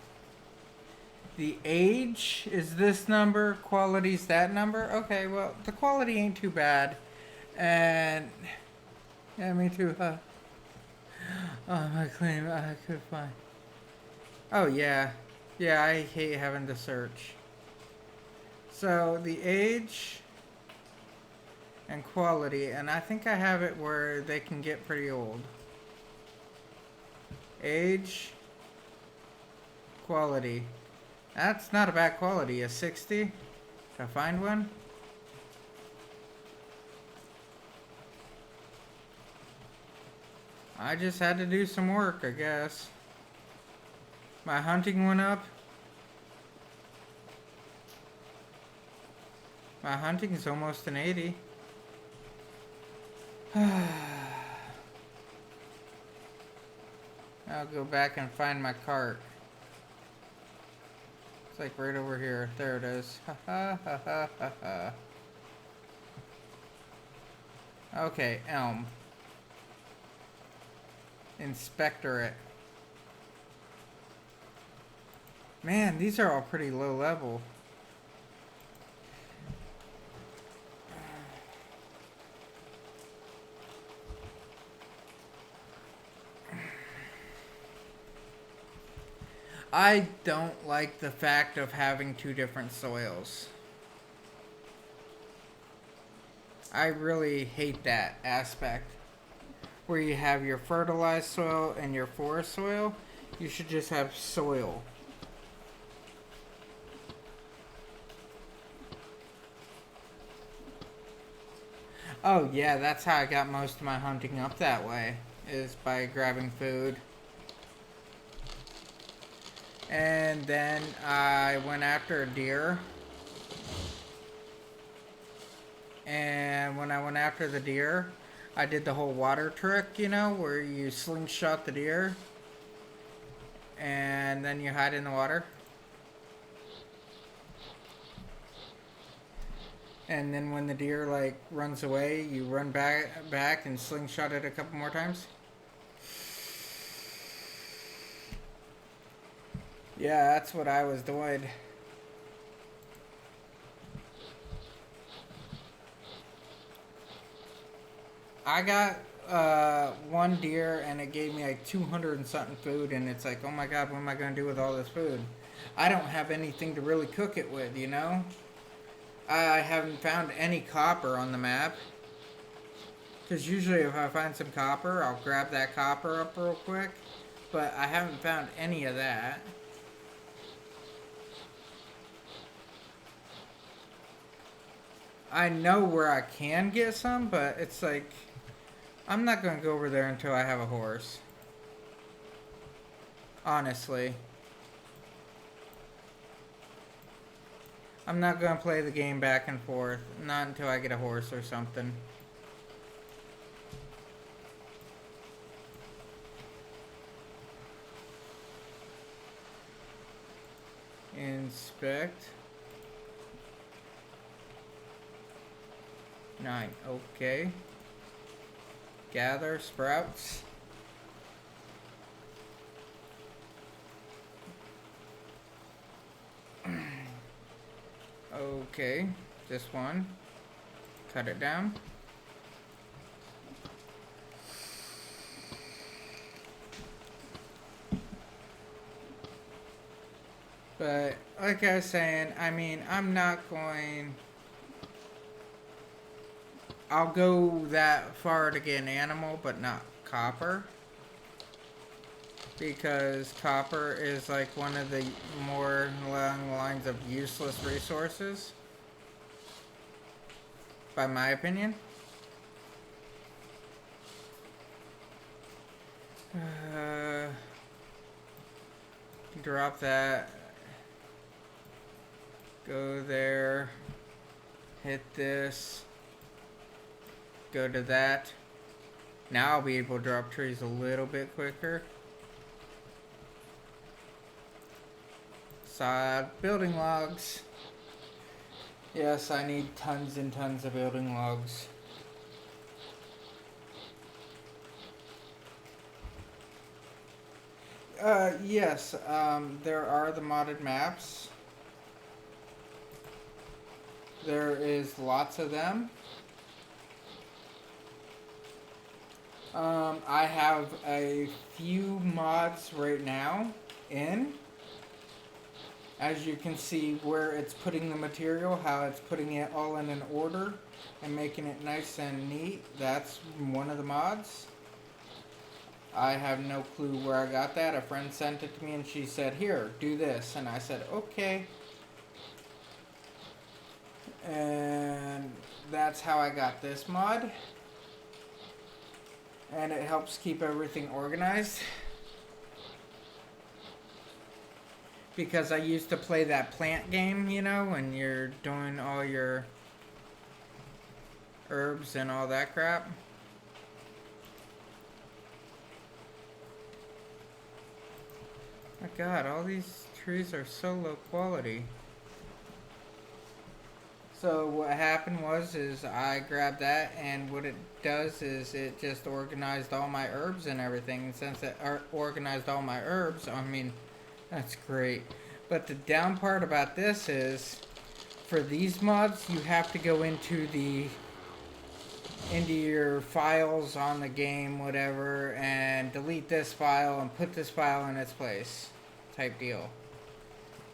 the age is this number, quality's that number. Okay, well, the quality ain't too bad. And yeah, me too, huh? Oh, my claim I could find. Oh, yeah. Yeah, I hate having to search. So the age and quality, and I think I have it where they can get pretty old. Age, quality. That's not a bad quality. A 60. Can I find one? I just had to do some work, I guess. My hunting went up. My hunting is almost an 80. I'll go back and find my cart. It's like right over here. There it is. Ha ha ha ha ha ha. Okay, elm. Inspectorate. Man, these are all pretty low level. I don't like the fact of having two different soils. I really hate that aspect. Where you have your fertilized soil and your forest soil, you should just have soil. Oh yeah, that's how I got most of my hunting up that way, is by grabbing food. And then I went after a deer. And when I went after the deer, I did the whole water trick, you know, where you slingshot the deer. And then you hide in the water. And then when the deer, like, runs away, you run back and slingshot it a couple more times. Yeah, that's what I was doing. I got one deer and it gave me like 200 and something food, and it's like, oh my god, what am I going to do with all this food? I don't have anything to really cook it with, you know? I haven't found any copper on the map. Because usually if I find some copper, I'll grab that copper up real quick. But I haven't found any of that. I know where I can get some, but it's like, I'm not going to go over there until I have a horse. Honestly. I'm not going to play the game back and forth. Not until I get a horse or something. Inspect. 9. Okay. Gather sprouts. Okay. Just one. Cut it down. But like I was saying, I mean, I'm not going... I'll go that far to get an animal, but not copper. Because copper is like one of the more long lines of useless resources. By my opinion. Drop that. Go there. Hit this. Go to that. Now I'll be able to drop trees a little bit quicker. Sod building logs. Yes, I need tons and tons of building logs. Yes, there are the modded maps. There is lots of them. I have a few mods right now in. As you can see where it's putting the material, how it's putting it all in an order and making it nice and neat. That's one of the mods. I have no clue where I got that. A friend sent it to me and she said, here, do this. And I said, okay. And that's how I got this mod. And it helps keep everything organized. Because I used to play that plant game, you know, when you're doing all your herbs and all that crap. My god, all these trees are so low quality. So what happened was I grabbed that, and what it does is it just organized all my herbs and everything. And since it organized all my herbs, I mean, that's great. But the down part about this is, for these mods, you have to go into your files on the game, whatever, and delete this file and put this file in its place, type deal.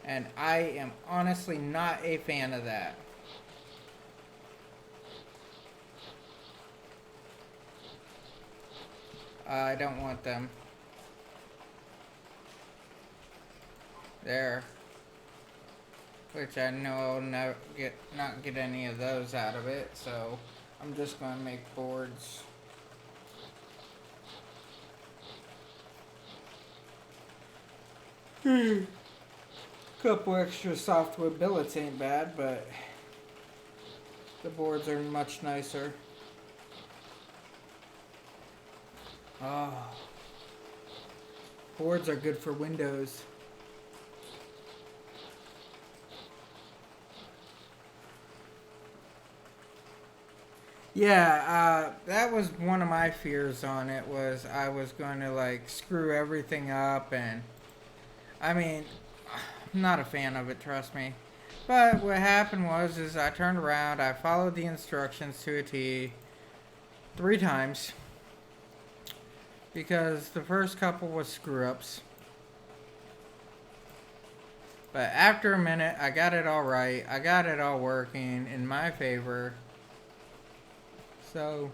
And I am honestly not a fan of that. I don't want them. There. Which I know I'll not get any of those out of it, so I'm just gonna make boards. Couple extra softwood billets ain't bad, but the boards are much nicer. Oh. Boards are good for windows. Yeah, that was one of my fears on it, was I was going to like screw everything up, and I mean, I'm not a fan of it, trust me. But what happened was I turned around, I followed the instructions to a T 3 times. Because the first couple was screw-ups. But after a minute, I got it all right. I got it all working in my favor. So,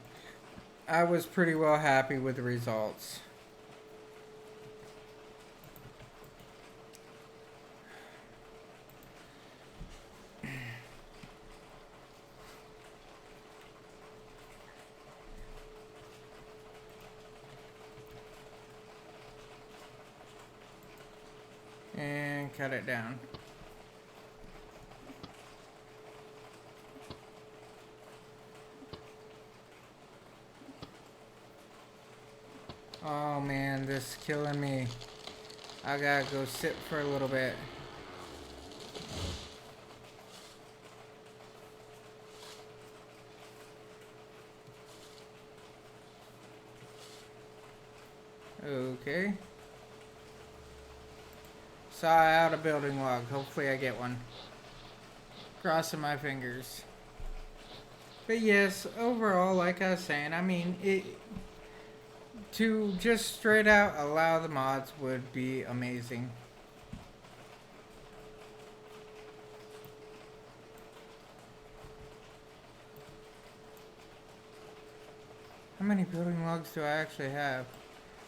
I was pretty well happy with the results. And cut it down. Oh man, this is killing me. I gotta go sit for a little bit. Okay. Saw out a building log. Hopefully I get one. Crossing my fingers. But yes, overall, like I was saying, I mean, to just straight out allow the mods would be amazing. How many building logs do I actually have?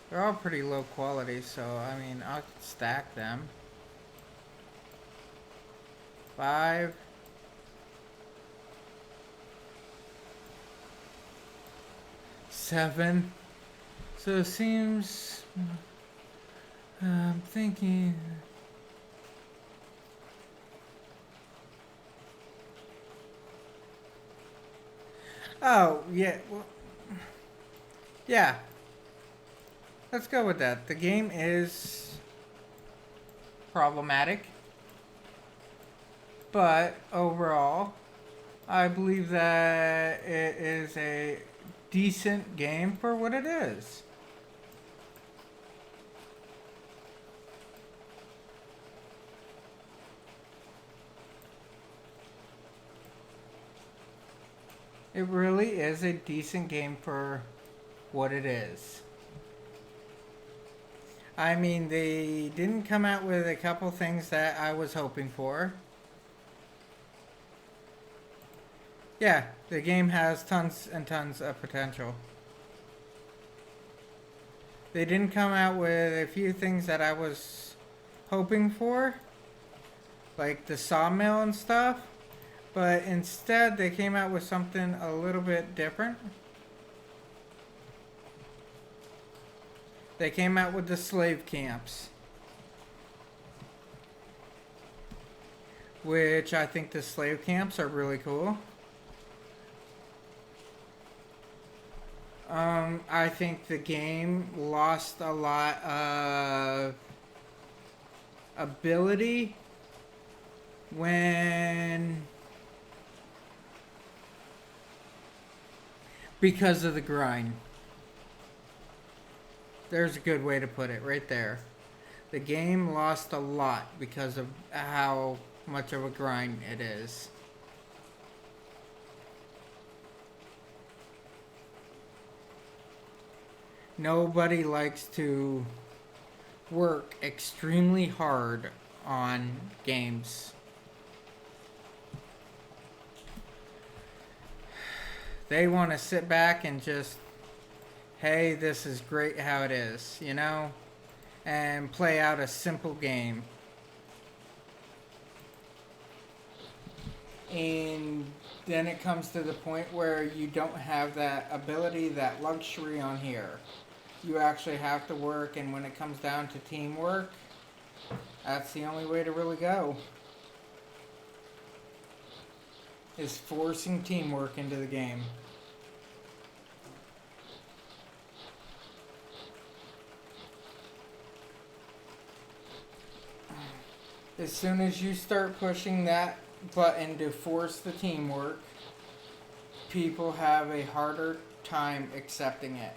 They're all pretty low quality, so I mean, I'll stack them. 5. 7. So it seems, I'm thinking, oh yeah, well, yeah, let's go with that. The game is problematic, but overall, I believe that it is a decent game for what it is. It really is a decent game for what it is. I mean, they didn't come out with a couple things that I was hoping for. Yeah, the game has tons and tons of potential. They didn't come out with a few things that I was hoping for, like the sawmill and stuff, but instead they came out with something a little bit different. They came out with the slave camps, which I think the slave camps are really cool. I think the game lost a lot of ability when because of the grind. There's a good way to put it right there. The game lost a lot because of how much of a grind it is. Nobody likes to work extremely hard on games. They want to sit back and just, hey, this is great how it is, you know? And play out a simple game. And then it comes to the point where you don't have that ability, that luxury on here. You actually have to work, and when it comes down to teamwork, that's the only way to really go. Is forcing teamwork into the game. As soon as you start pushing that button to force the teamwork, people have a harder time accepting it.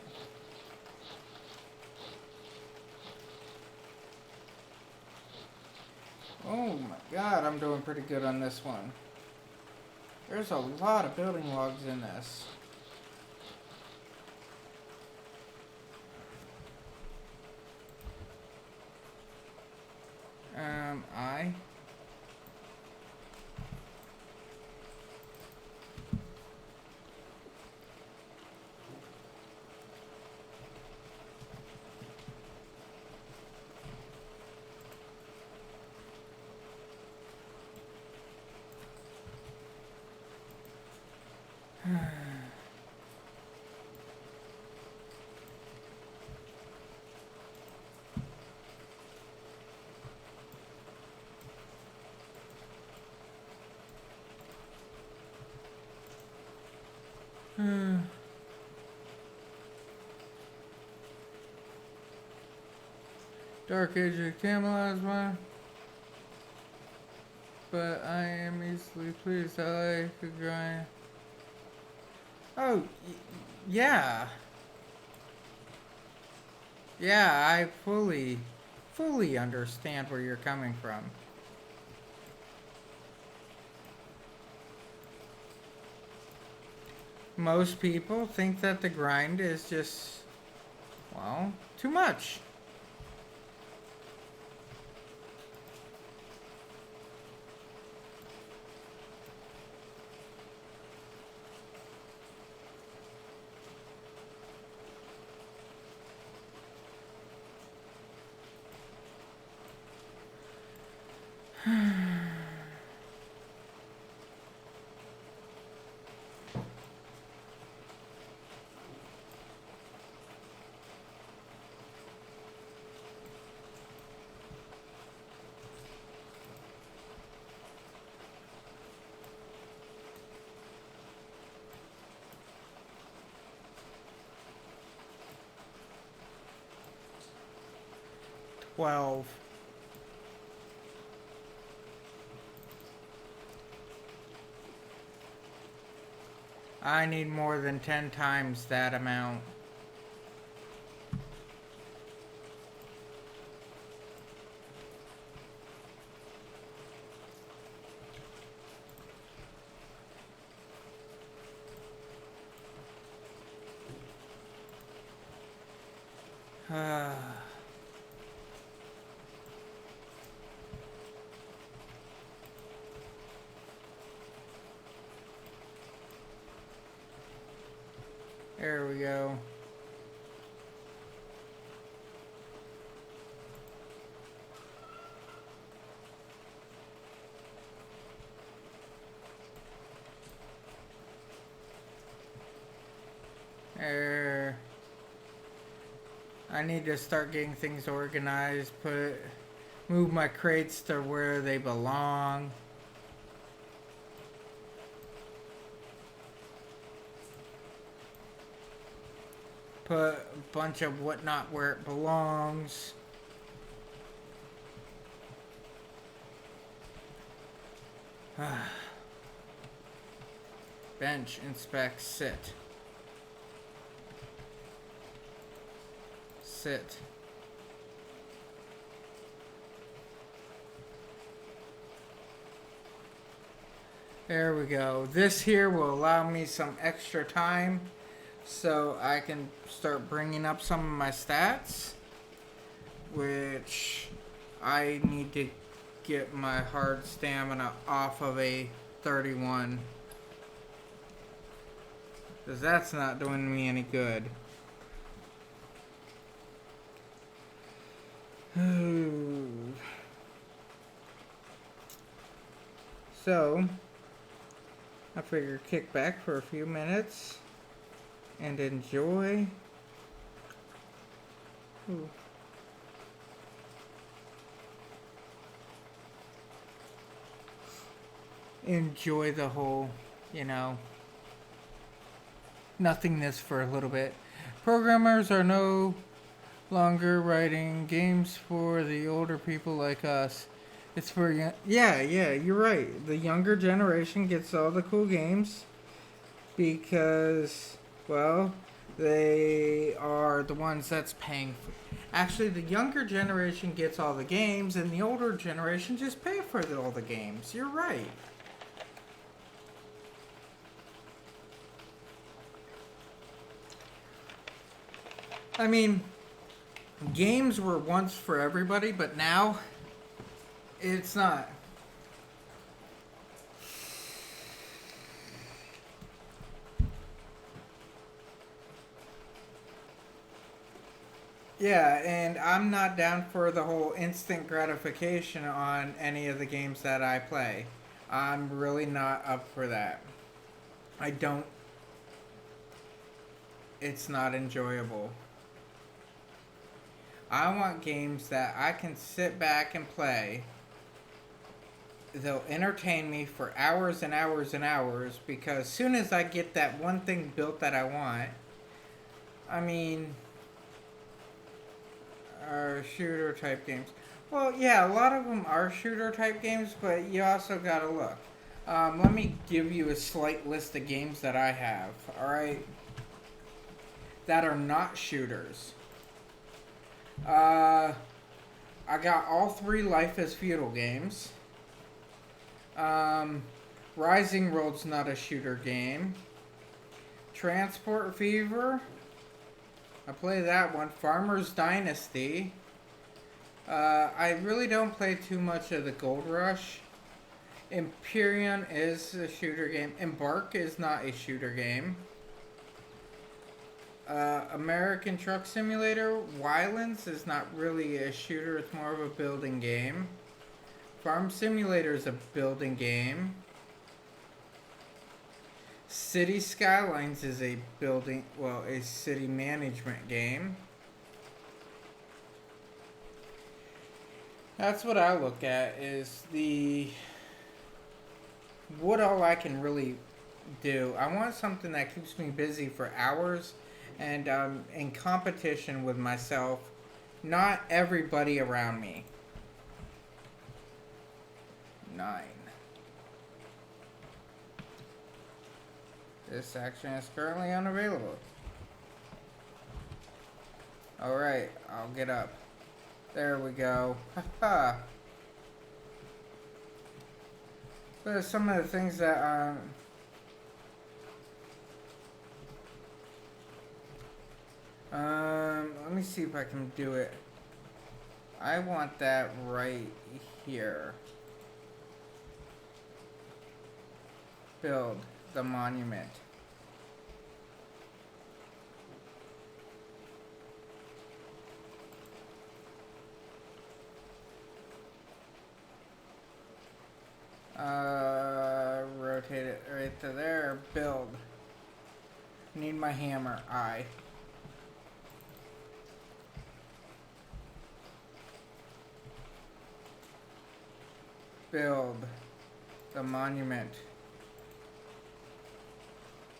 Oh my god, I'm doing pretty good on this one. There's a lot of building logs in this. I... Dark Age of Camelot is one. But I am easily pleased. I like the grind. Oh, yeah. Yeah, I fully understand where you're coming from. Most people think that the grind is just, well, too much. Well, I need more than 10 times that amount. There we go. There. I need to start getting things organized, move my crates to where they belong. Put a bunch of whatnot where it belongs. Bench, inspect, sit. Sit. There we go. This here will allow me some extra time so I can start bringing up some of my stats, which I need to get my hard stamina off of a 31, because that's not doing me any good. So I figure kick back for a few minutes and enjoy. Ooh. Enjoy the whole, nothingness for a little bit. Programmers are no longer writing games for the older people like us. It's for yeah, you're right. The younger generation gets all the cool games because, well, they are the ones that's paying for. Actually, the younger generation gets all the games, and the older generation just pay for all the games. You're right. I mean, games were once for everybody, but now it's not. Yeah, and I'm not down for the whole instant gratification on any of the games that I play. I'm really not up for that. I don't. It's not enjoyable. I want games that I can sit back and play. They'll entertain me for hours and hours and hours, because as soon as I get that one thing built that I want, I mean, shooter type games. Well, yeah, a lot of them are shooter type games, but you also gotta look. Let me give you a slight list of games that I have, alright? That are not shooters. I got all 3 Life is Feudal games. Rising World's not a shooter game. Transport Fever, I play that one. Farmer's Dynasty. I really don't play too much of the Gold Rush. Empyrean is a shooter game. Embark is not a shooter game. American Truck Simulator, Wylands is not really a shooter, it's more of a building game. Farm Simulator is a building game. City Skylines is a city management game. That's what I look at, is what all I can really do. I want something that keeps me busy for hours, and in competition with myself, not everybody around me. 9. This action is currently unavailable. Alright, I'll get up. There we go. Haha. But some of the things that let me see if I can do it. I want that right here. Build the monument. Rotate it right to there. Build. Need my hammer. I. Build the monument.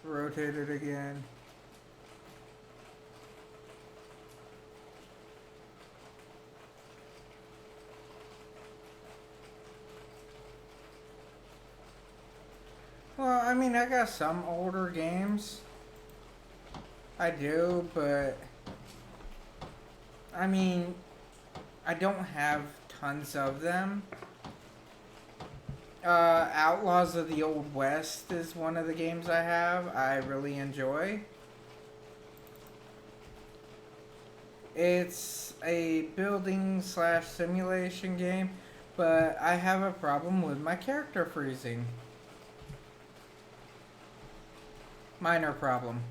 Rotate it again. Well, I mean, I got some older games. I do, but I mean, I don't have tons of them. Outlaws of the Old West is one of the games I have. I really enjoy. It's a building / simulation game, but I have a problem with my character freezing. Minor problem.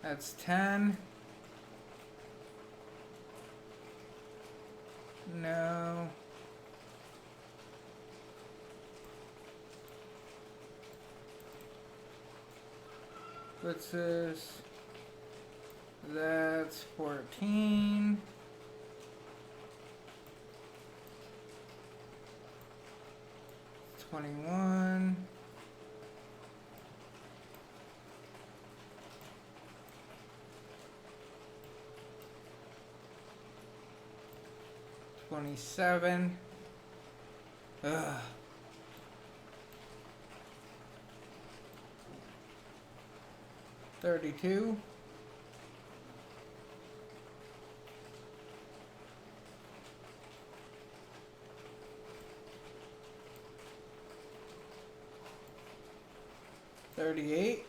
That's 10. No. What's this? That's 14. $21. $27. Ugh. $32. $38.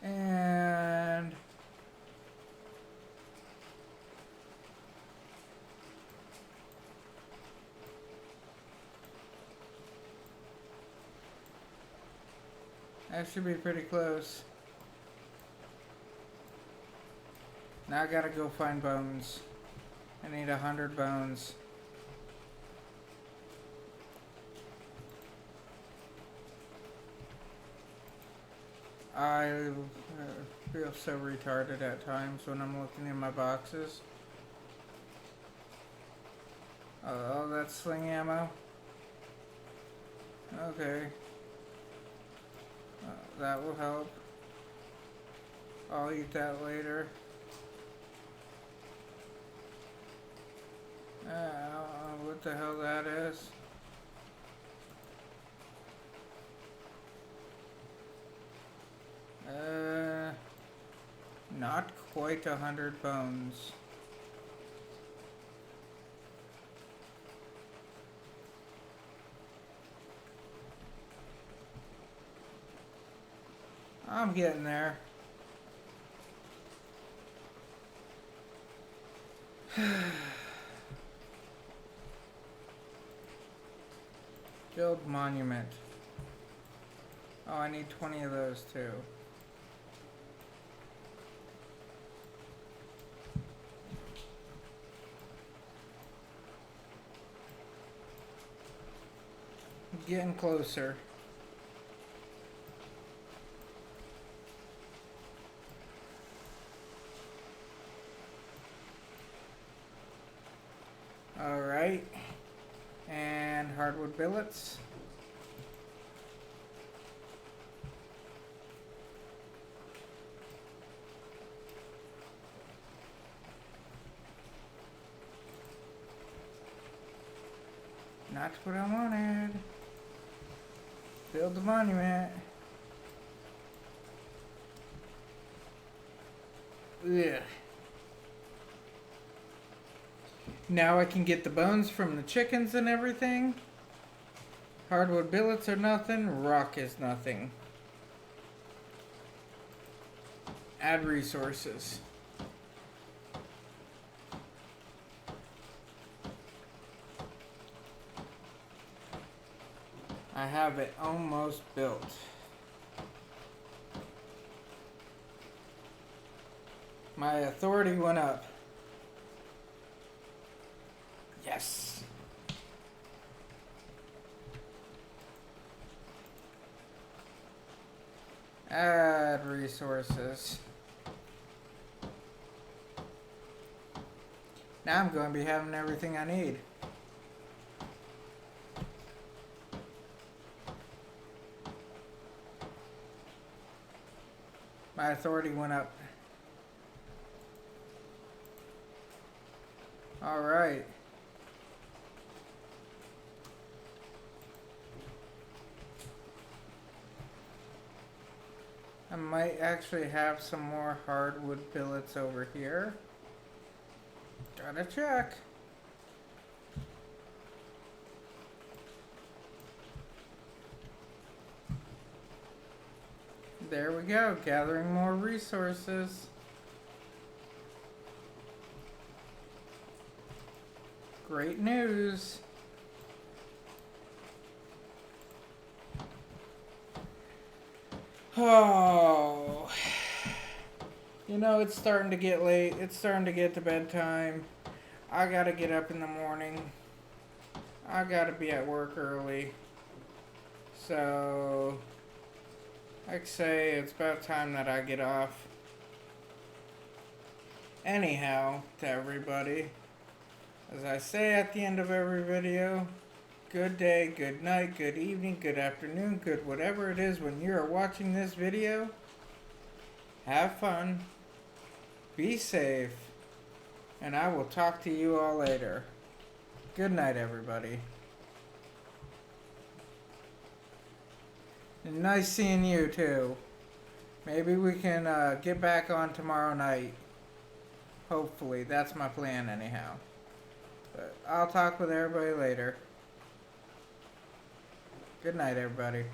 And that should be pretty close. Now I gotta go find bones. I need 100 bones. I feel so retarded at times when I'm looking in my boxes. Oh, that's sling ammo. Okay. That will help. I'll eat that later. I don't know what the hell that is. Not quite 100 bones. I'm getting there. Build monument. Oh, I need 20 of those too. Getting closer. All right. hardwood billets. Not what I wanted. Build the monument. Ugh. Now I can get the bones from the chickens and everything. Hardwood billets are nothing. Rock is nothing. Add resources. I have it almost built. My authority went up. Yes. Add resources. Now I'm going to be having everything I need. My authority went up. All right. I might actually have some more hardwood billets over here. Gotta check. There we go, gathering more resources. Great news. Oh, you know, it's starting to get late. It's starting to get to bedtime. I gotta get up in the morning. I gotta be at work early. So, I'd say it's about time that I get off. Anyhow, to everybody, as I say at the end of every video, good day, good night, good evening, good afternoon, good whatever it is when you're watching this video. Have fun, be safe, and I will talk to you all later. Good night, everybody. And nice seeing you too. Maybe we can get back on tomorrow night. Hopefully, that's my plan anyhow. But I'll talk with everybody later. Good night, everybody.